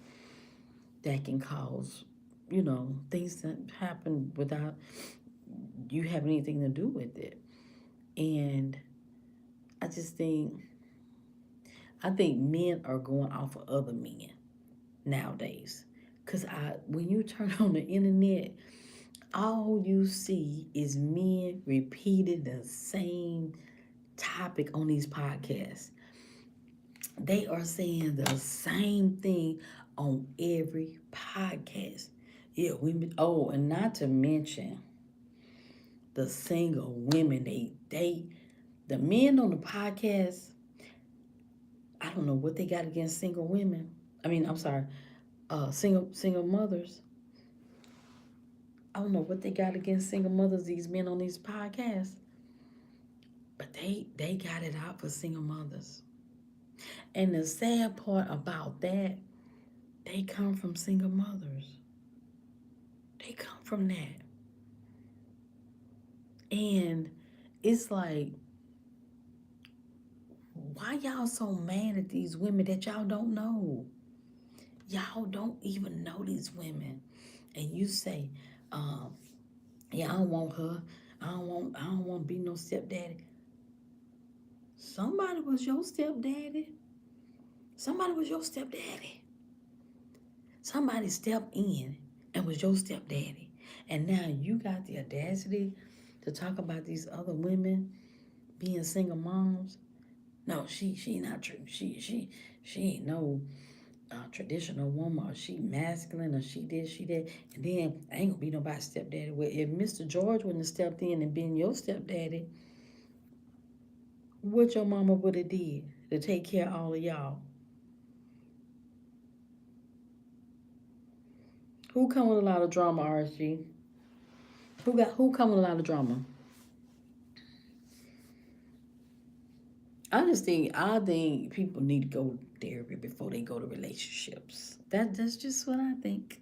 that can cause, things that happen without you having anything to do with it. And I just think men are going off of other men nowadays. Cause when you turn on the internet, all you see is men repeating the same topic on these podcasts. They are saying the same thing on every podcast. Yeah, women. Oh, and not to mention the single women. The men on the podcast. I don't know what they got against single women. I mean, I'm sorry, single mothers. I don't know what they got against single mothers. These men on these podcasts, but they got it out for single mothers. And the sad part about that, they come from single mothers. They come from that. And it's like, why y'all so mad at these women that y'all don't know? Y'all don't even know these women. And you say, um, yeah, I don't want her. I don't want to be no stepdaddy. Somebody was your stepdaddy. Somebody was your stepdaddy. Somebody stepped in and was your stepdaddy. And now you got the audacity to talk about these other women being single moms. No, she not true. She ain't no traditional woman, or she masculine, or she this, she that. And then ain't gonna be nobody stepdaddy. Well, if Mr. George wouldn't have stepped in and been your stepdaddy, what your mama would have did to take care of all of y'all? Who come with a lot of drama, RSG? Who come with a lot of drama? I think people need to go to therapy before they go to relationships. That's just what I think.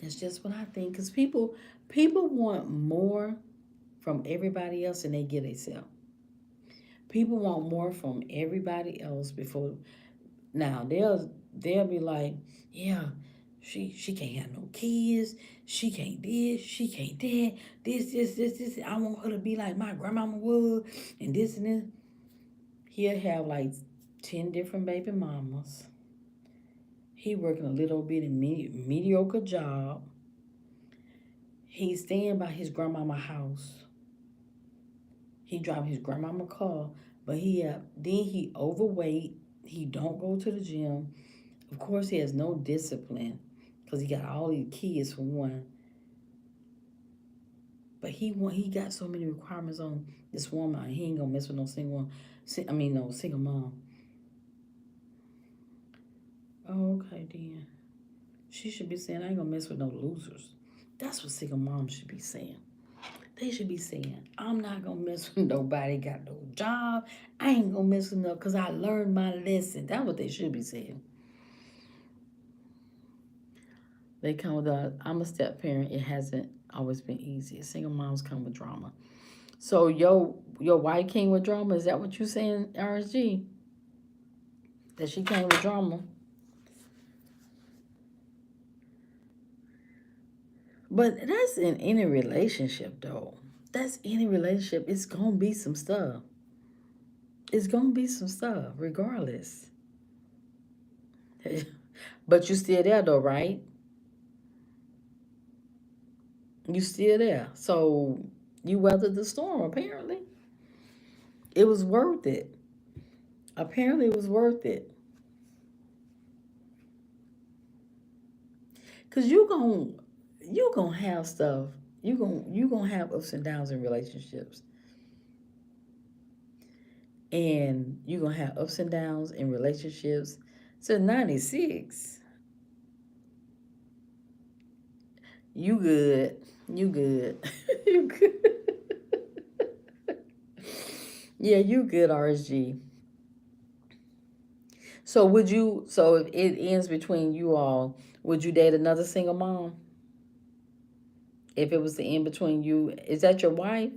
That's just what I think. Cause people want more from everybody else than they get themselves. People want more from everybody else before. Now they'll be like, yeah, she can't have no kids. She can't this. She can't that. This. I want her to be like my grandmama was, and this and this. He'll have like 10 different baby mamas. He working a little bit of mediocre job. He's staying by his grandmama house. He drive his grandmama car, but he overweight. He don't go to the gym. Of course, he has no discipline because he got all these kids for one. But he got so many requirements on this woman. He ain't gonna mess with no single one. No single mom. Oh, okay, then. She should be saying, I ain't gonna mess with no losers. That's what single moms should be saying. They should be saying, I'm not gonna mess with nobody, got no job. I ain't gonna mess with no, because I learned my lesson. That's what they should be saying. They come with I'm a step parent. It hasn't always been easy. Single moms come with drama. So your wife came with drama. Is that what you saying, RSG? That she came with drama. But that's in any relationship though. That's any relationship. It's gonna be some stuff. It's gonna be some stuff, regardless. But you still there though, right? You still there. So you weathered the storm, apparently. It was worth it. Apparently it was worth it. Cause you gonna have stuff. You gonna have ups and downs in relationships. And you gonna have ups and downs in relationships. So 96. You good. You good. You good. Yeah, you good, RSG. So if it ends between you all, would you date another single mom? If it was the end between you, is that your wife?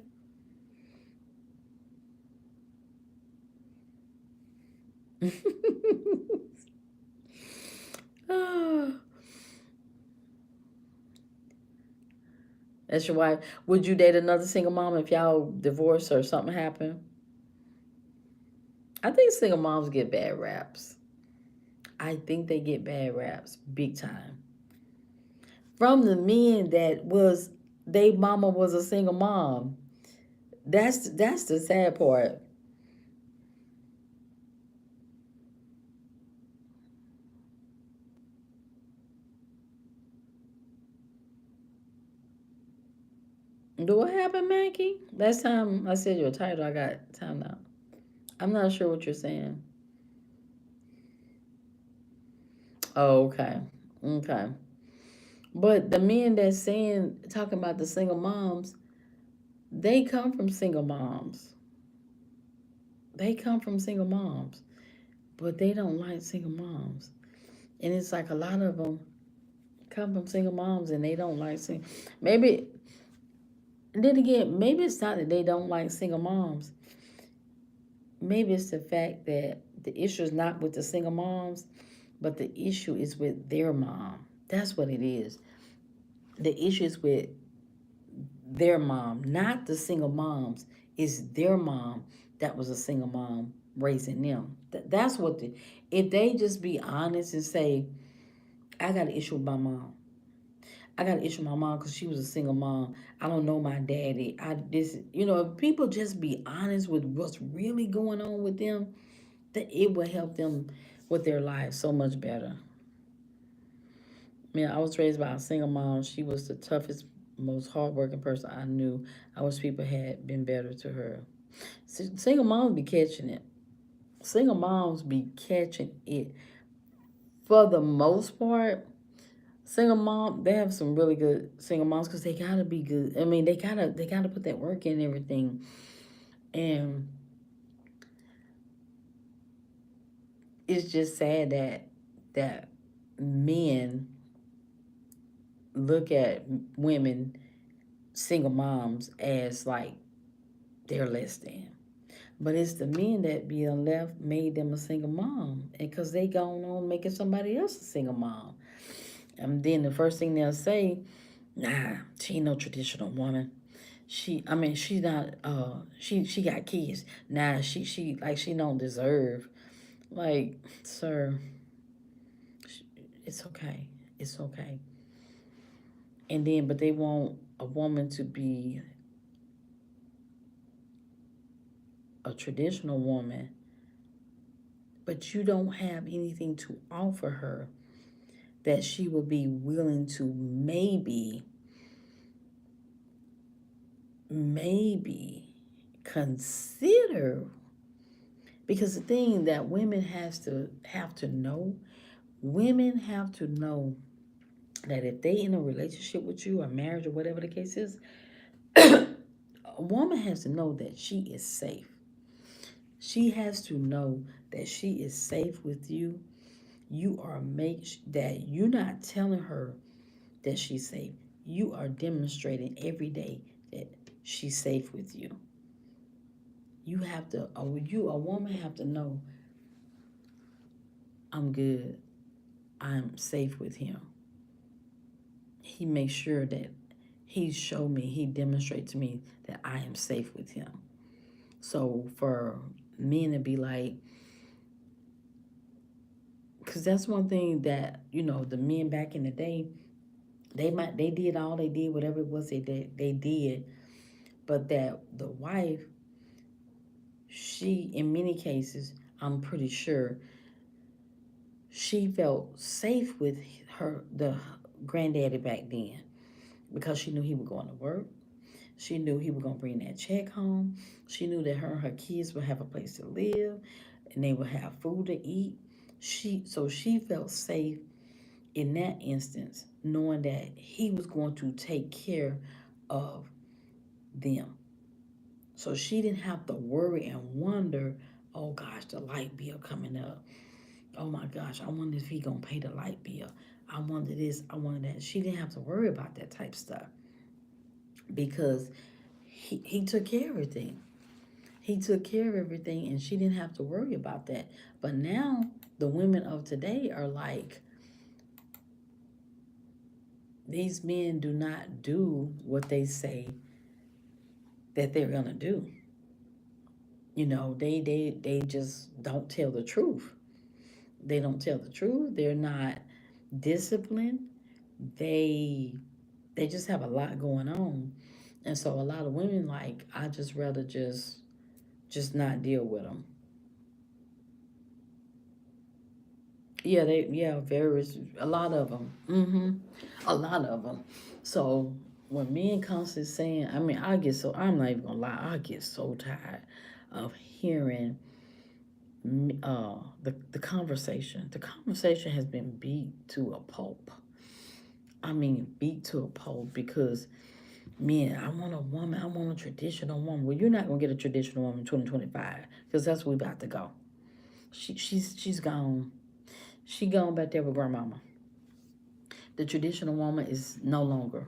Ah, that's your wife. Would you date another single mom if y'all divorced or something happened? I think single moms get bad raps. I think they get bad raps big time. From the men that was they mama was a single mom. That's the sad part. Do what happened, Mackie? Last time I said your title, I got time out. I'm not sure what you're saying. Oh, okay. Okay. But the men that's saying talking about the single moms, they come from single moms. They come from single moms, but they don't like single moms. And it's like a lot of them come from single moms and they don't like single. Maybe then again, maybe it's not that they don't like single moms. Maybe it's the fact that the issue is not with the single moms, but the issue is with their mom. That's what it is. The issue is with their mom, not the single moms. It's their mom that was a single mom raising them. That's what the. If they just be honest and say, "I got an issue with my mom. I got an issue with my mom because she was a single mom. I don't know my daddy. I this if people just be honest with what's really going on with them, that it will help them with their lives so much better. Man, I was raised by a single mom. She was the toughest, most hardworking person I knew. I wish people had been better to her. Single moms be catching it. Single moms be catching it. For the most part, single mom, they have some really good single moms because they gotta be good. I mean, they gotta put that work in and everything. And it's just sad that men look at women, single moms, as like they're less than. But it's the men that be left made them a single mom, and because they gone on making somebody else a single mom, and then the first thing they'll say, "Nah, she ain't no traditional woman. I mean, she's not. She got kids. Nah, she don't deserve. Like, sir, it's okay. It's okay." And then, but they want a woman to be a traditional woman, but you don't have anything to offer her that she will be willing to maybe maybe consider, because the thing that women have to know, women have to know that if they in a relationship with you or marriage or whatever the case is, a woman has to know that she is safe. She has to know that she is safe with you. You are make that you're not telling her that she's safe. You are demonstrating every day that she's safe with you. You have to, a woman have to know, I'm good. I'm safe with him. He makes sure that he show me, he demonstrates to me that I am safe with him. So for men to be like, because that's one thing that, the men back in the day, they did all they did, whatever it was they did, but that the wife, she, in many cases, I'm pretty sure, she felt safe with the granddaddy back then, because she knew he was going to work. She knew he was going to bring that check home. She knew that her and her kids would have a place to live and they would have food to eat. So she felt safe in that instance, knowing that he was going to take care of them. So she didn't have to worry and wonder, oh gosh, the light bill coming up. Oh my gosh, I wonder if he gonna pay the light bill. I wonder this, I wonder that. She didn't have to worry about that type of stuff, because he took care of everything. He took care of everything, and she didn't have to worry about that. But now the women of today are like, these men do not do what they say that they're gonna do. They just don't tell the truth. They don't tell the truth. They're not disciplined. They they just have a lot going on. And so a lot of women like, I just rather just not deal with them. Yeah, very, a lot of them. A lot of them. So when men constantly saying, I mean, I'm not even gonna lie, I get so tired of hearing the conversation. The conversation has been beat to a pulp. I mean, beat to a pulp, because men, I want a woman, I want a traditional woman. Well, you're not gonna get a traditional woman in 2025, because that's where we about to go. She's gone. She gone back there with grandmama. The traditional woman is no longer.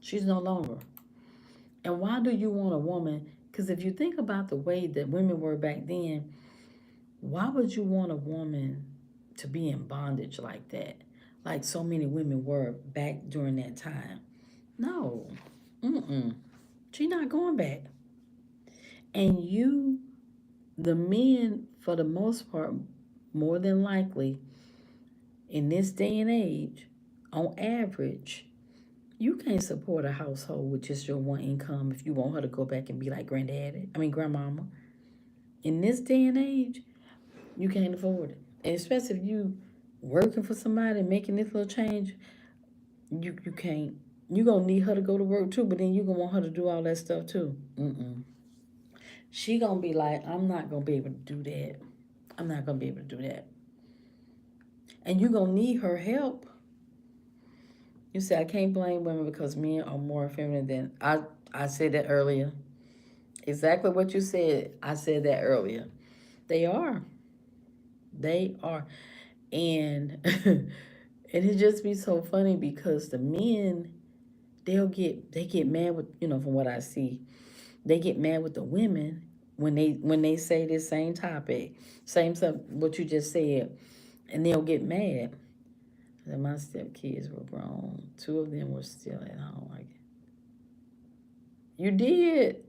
She's no longer. And why do you want a woman? Because if you think about the way that women were back then, why would you want a woman to be in bondage like that? Like so many women were back during that time. No. Mm-mm. She not going back. And the men, for the most part, more than likely, in this day and age, on average, you can't support a household with just your one income if you want her to go back and be like grandmama. In this day and age, you can't afford it. And especially if you working for somebody making this little change, you can't. You gonna need her to go to work too, but then you gonna want her to do all that stuff too. Mm-mm. She gonna be like, I'm not gonna be able to do that. I'm not gonna be able to do that. And you gonna need her help. You say I can't blame women because men are more feminine than I said that earlier. Exactly what you said. I said that earlier. They are. They are. And and it just be so funny because the men, they get mad with, from what I see, they get mad with the women when they say this same topic, same stuff what you just said, and they'll get mad. That my stepkids were grown. Two of them were still at home. Like, you did.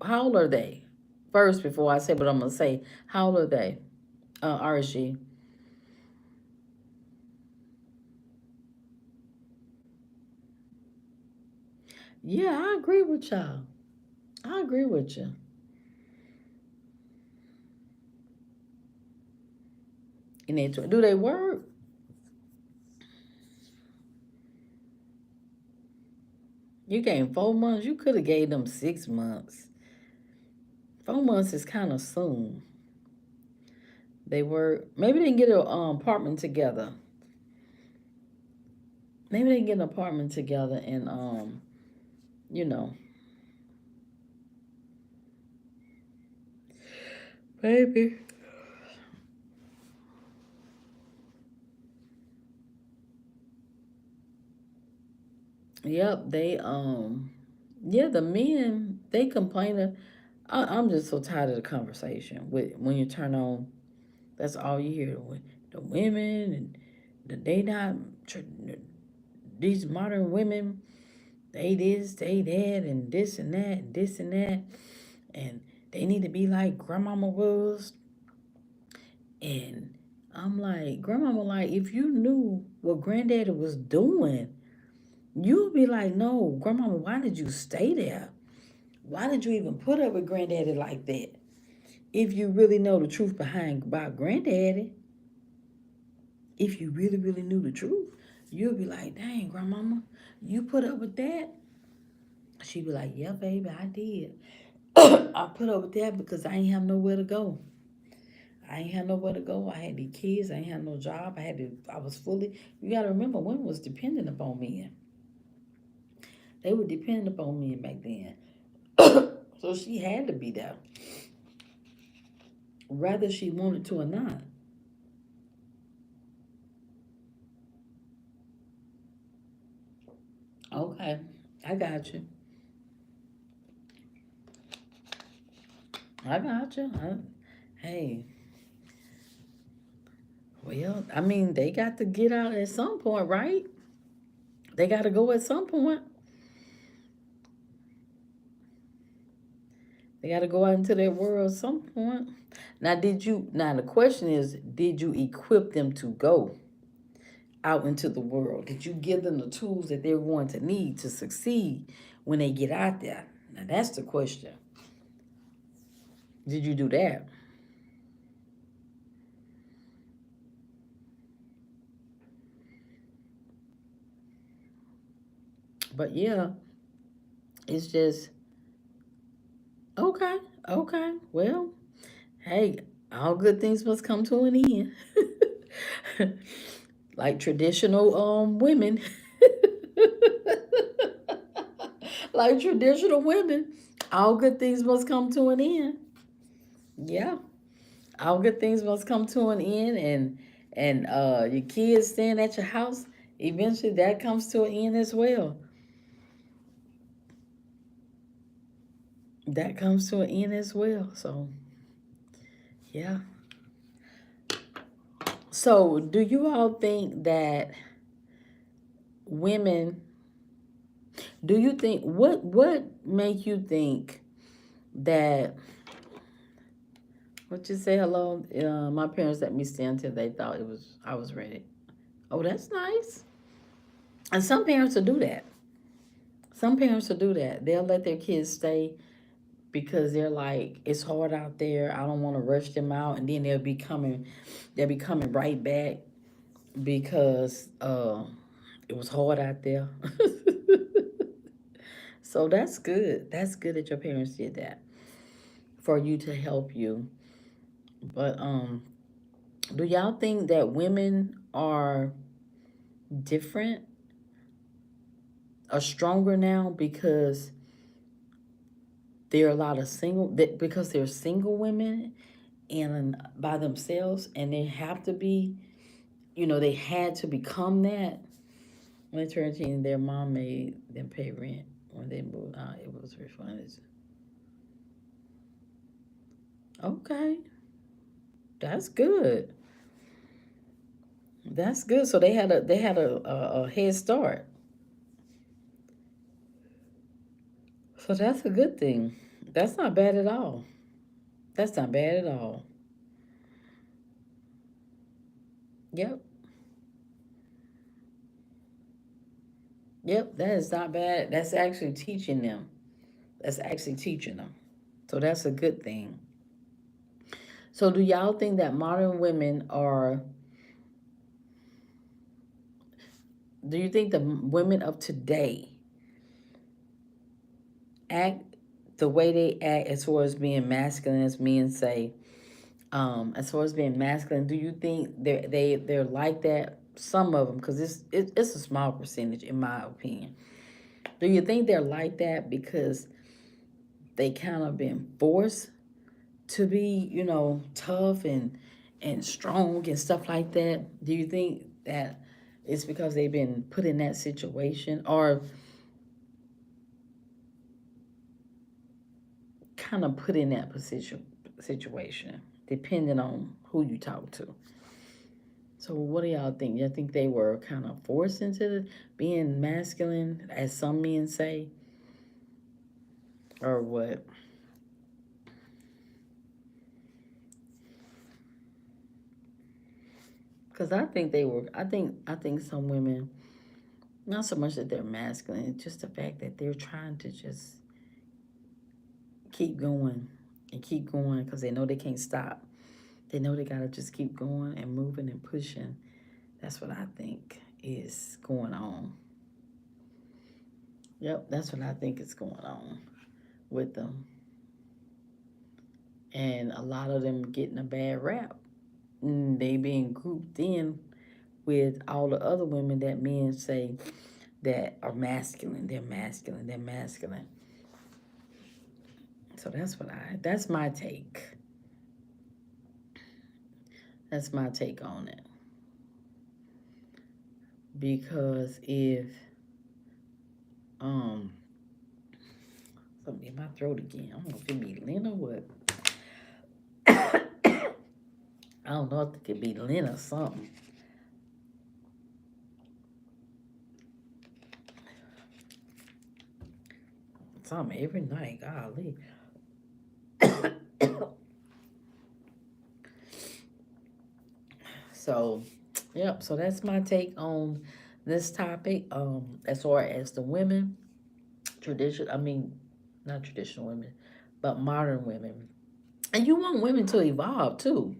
How old are they? First, before I say what I'm gonna say, how old are they? RSG. Yeah, I agree with y'all. I agree with you. And they do they work? You gave 4 months. You could have gave them 6 months. 4 months is kind of soon. They were maybe they can get an apartment together. Maybe they can get an apartment together and you know, baby. Yep, they yeah, the men they complain. I'm just so tired of the conversation with when you turn on. That's all you hear with the women and they not these modern women. They this, they that, and this and that, and this and that, and they need to be like grandmama was. And I'm like, grandmama, like if you knew what granddaddy was doing, you'd be like, no, grandmama, why did you stay there? Why did you even put up with granddaddy like that? If you really know the truth behind about granddaddy, if you really, really knew the truth, you'll be like, dang, grandmama, you put up with that? She'd be like, yeah, baby, I did. I put up with that because I ain't have nowhere to go. I ain't had nowhere to go. I had these kids. I ain't had no job. I was fully. You got to remember, women was dependent upon men. They were dependent upon men back then. So she had to be there, whether she wanted to or not. Okay, I got you. I got you. Hey, well, I mean, they got to get out at some point, right? They got to go at some point. They got to go out into their world at some point. Now, did you? Now, the question is, did you equip them to go out into the world? Did you give them the tools that they're going to need to succeed when they get out there? Now, that's the question. Did you do that? But yeah, it's just okay. Okay. Well, hey, all good things must come to an end. Like traditional women. Like traditional women. All good things must come to an end. Yeah. All good things must come to an end, and your kids staying at your house, eventually that comes to an end as well. That comes to an end as well. So yeah. So do you all think that women, do you think what make you think that, what you say, hello, my parents let me stay until they thought it was I was ready. Oh, that's nice. And some parents will do that. Some parents will do that. They'll let their kids stay because they're like, it's hard out there. I don't want to rush them out, and then they'll be coming right back because it was hard out there. So that's good. That's good that your parents did that for you to help you. But do y'all think that women are different or stronger now because there are a lot of because they're single women and by themselves, and they have to be, they had to become that. When they turned 18, their mom made them pay rent. When they moved out, it was refunded. Okay, that's good. That's good. So they had a head start. So that's a good thing. That's not bad at all. That's not bad at all. Yep. Yep. That is not bad. That's actually teaching them. That's actually teaching them. So that's a good thing. So do y'all think that modern women are, do you think the women of today act the way they act as far as being masculine, as men say, as far as being masculine, do you think they're like that? Some of them, because it's a small percentage, in my opinion. Do you think they're like that because they kind of been forced to be, tough and strong and stuff like that? Do you think that it's because they've been put in that situation, or kind of put in that situation, depending on who you talk to? So what do y'all think? Y'all think they were kind of forced into being masculine, as some men say, or what? Because I think they were. I think some women, not so much that they're masculine, it's just the fact that they're trying to just keep going and keep going because they know they can't stop. They know they gotta just keep going and moving and pushing. That's what I think is going on. Yep, that's what I think is going on with them. And a lot of them getting a bad rap. They being grouped in with all the other women that men say that are masculine. They're masculine. They're masculine. So that's my take. That's my take on it. Because if um something in my throat again, I don't know if it be Lynn or what. I don't know if it could be Lynn or something. Something every night, golly. So, yep. So that's my take on this topic. As far as the women, tradition. I mean, not traditional women, but modern women. And you want women to evolve too.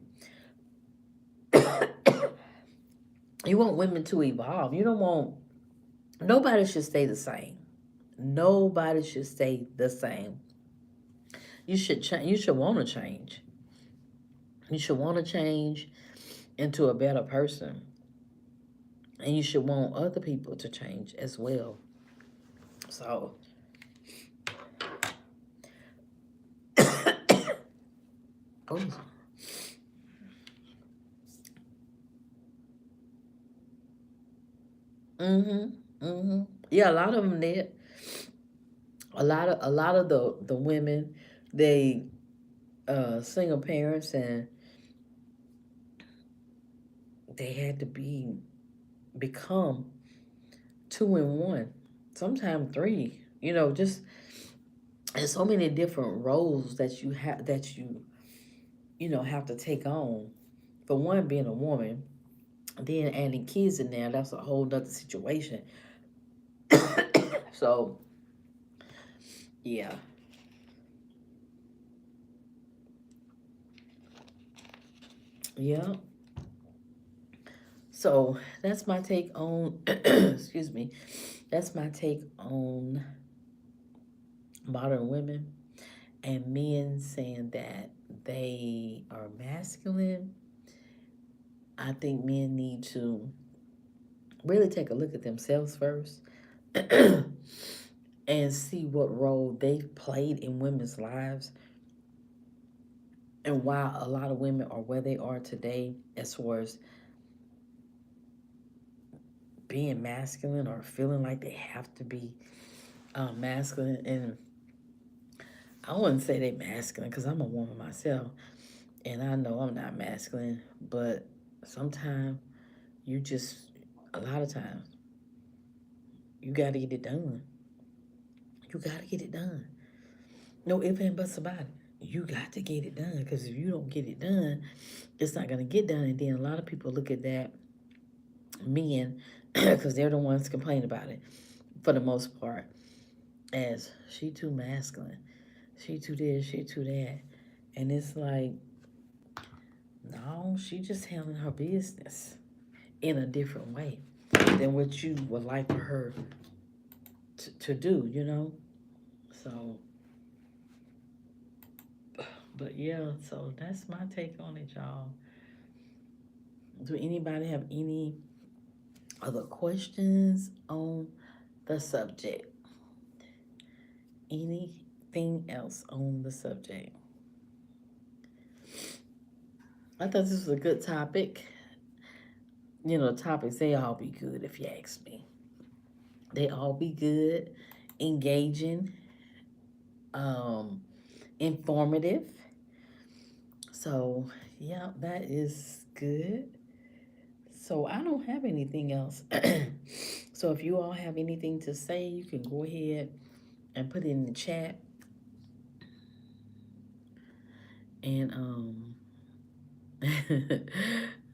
You want women to evolve. You don't want nobody should stay the same. Nobody should stay the same. You should change. You should want to change. You should want to change into a better person, and you should want other people to change as well. So, oh, yeah, a lot of them did. A lot of the women, they single parents, and they had to become two in one, sometimes three. Just there's so many different roles that you have to take on. For one, being a woman, then adding kids in there, that's a whole nother situation. So yeah, yeah. So that's my take on excuse me. That's my take on modern women and men saying that they are masculine. I think men need to really take a look at themselves first and see what role they've played in women's lives, and why a lot of women are where they are today as far as being masculine or feeling like they have to be masculine. And I wouldn't say they masculine because I'm a woman myself, and I know I'm not masculine, but sometimes you just, a lot of times, you got to get it done. You got to get it done. No ifs and buts about it. You got to get it done, because if you don't get it done, it's not going to get done. And then a lot of people look at that, men, because they're the ones complaining about it for the most part, as she too masculine, she too this, she too that. And it's like, no, she just handling her business in a different way than what you would like for her to do. So But yeah, so that's my take on it, y'all. Do anybody have any other questions on the subject? Anything else on the subject? I thought this was a good topic. You know, topics, they all be good if you ask me. They all be good, engaging, um, informative. So, yeah, that is good. So, I don't have anything else. So, if you all have anything to say, you can go ahead and put it in the chat. And,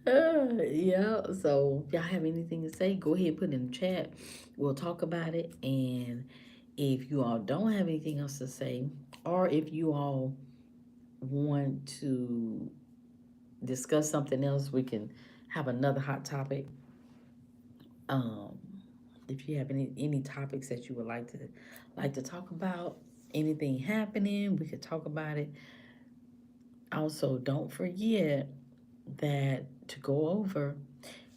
yeah, so if y'all have anything to say, go ahead, put it in the chat. We'll talk about it. And if you all don't have anything else to say, or if you all want to discuss something else, we can have another hot topic. Um, if you have any topics that you would like to talk about, anything happening, we could talk about it. Also, don't forget that to go over,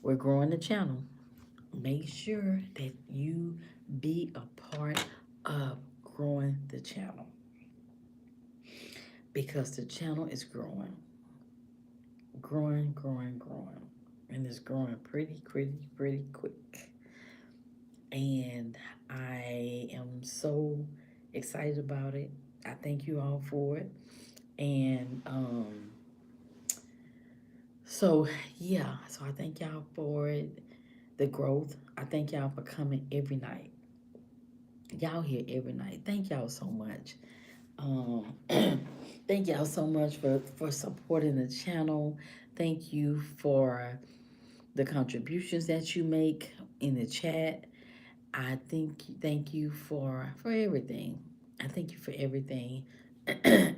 we're growing the channel. Make sure that you be a part of growing the channel because the channel is growing, and it's growing pretty quick. And I am so excited about it. I thank you all for it. And so yeah, so I thank y'all for it, the growth. I thank y'all for coming every night. Y'all here every night. Thank y'all so much. Um, thank y'all so much for supporting the channel. Thank you for the contributions that you make in the chat. I thank you for everything. I thank you for everything.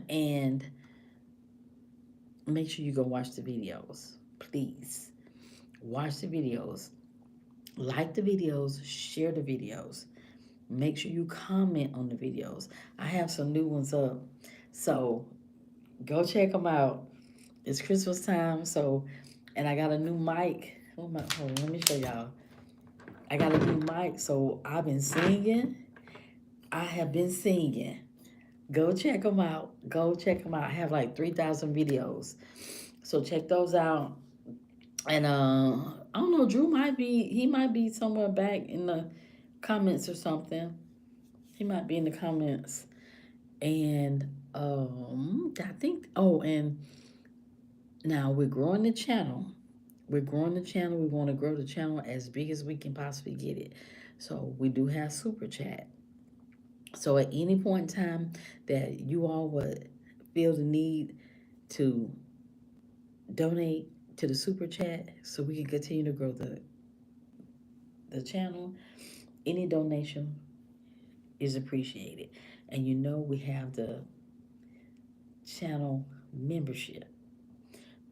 And make sure you go watch the videos. Please watch the videos. Like the videos, share the videos. Make sure you comment on the videos. I have some new ones up. So go check them out. It's Christmas time, so and I got a new mic. Oh my, hold on, let me show y'all. I got a new mic, so I've been singing. I have been singing. Go check them out. Go check them out. I have like 3,000 videos, so check those out. And I don't know, Drew might be he might be somewhere back in the comments or something. He might be in the comments. And I think and now we're growing the channel. We're growing the channel. We want to grow the channel as big as we can possibly get it. So we do have super chat. So at any point in time that you all would feel the need to donate to the super chat so we can continue to grow the channel, any donation is appreciated. And you know we have the channel membership.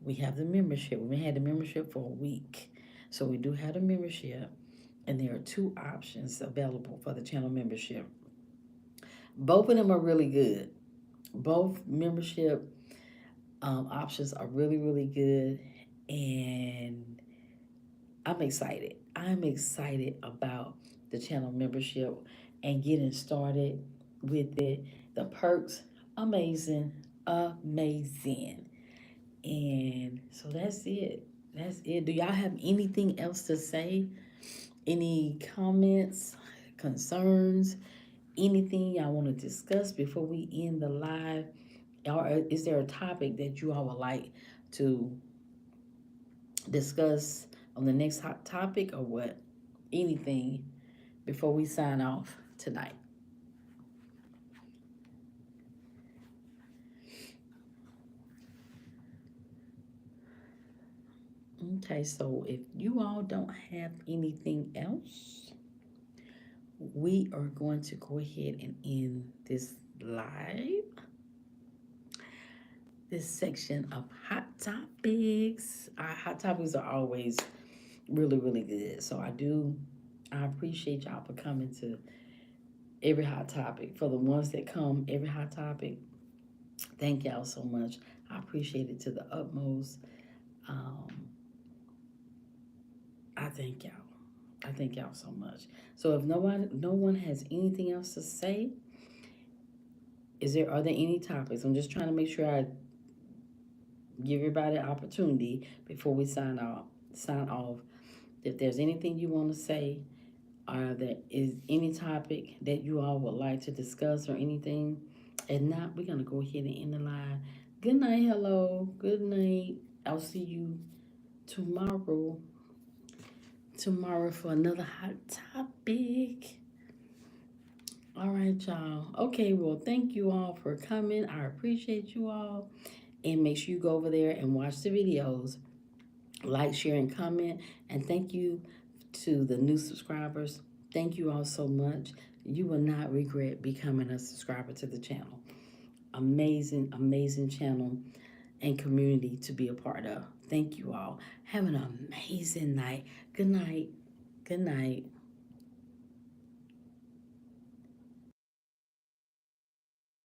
We have the membership. We had the membership for a week. So we do have the membership, and there are two options available for the channel membership. Both of them are really good. Both membership options are really good, and I'm excited. I'm excited about the channel membership and getting started with it. The perks, amazing, amazing. And so that's it. That's it. Do y'all have anything else to say? Any comments, concerns, anything y'all want to discuss before we end the live? Or is there a topic that you all would like to discuss on the next hot topic or what? Anything before we sign off tonight? Okay, so if you all don't have anything else, we are going to go ahead and end this live, this section of hot topics. Our hot topics are always really good. So I appreciate y'all for coming to every hot topic. For the ones that come every hot topic, Thank y'all so much. I appreciate it to the utmost. Um, I thank y'all. I thank y'all so much. So if no one has anything else to say, are there any topics? I'm just trying to make sure I give everybody an opportunity before we sign off. Sign off. If there's anything you want to say, there is any topic that you all would like to discuss or anything, and not, we're gonna go ahead and end the line. Good night, hello. Good night. I'll see you tomorrow. Tomorrow for another hot topic. All right, y'all. Okay, well, thank you all for coming. I appreciate you all. And make sure you go over there and watch the videos. Like, share, and comment. And thank you to the new subscribers. Thank you all so much. You will not regret becoming a subscriber to the channel. Amazing, amazing channel and community to be a part of. Thank you all. Have an amazing night. Good night. Good night.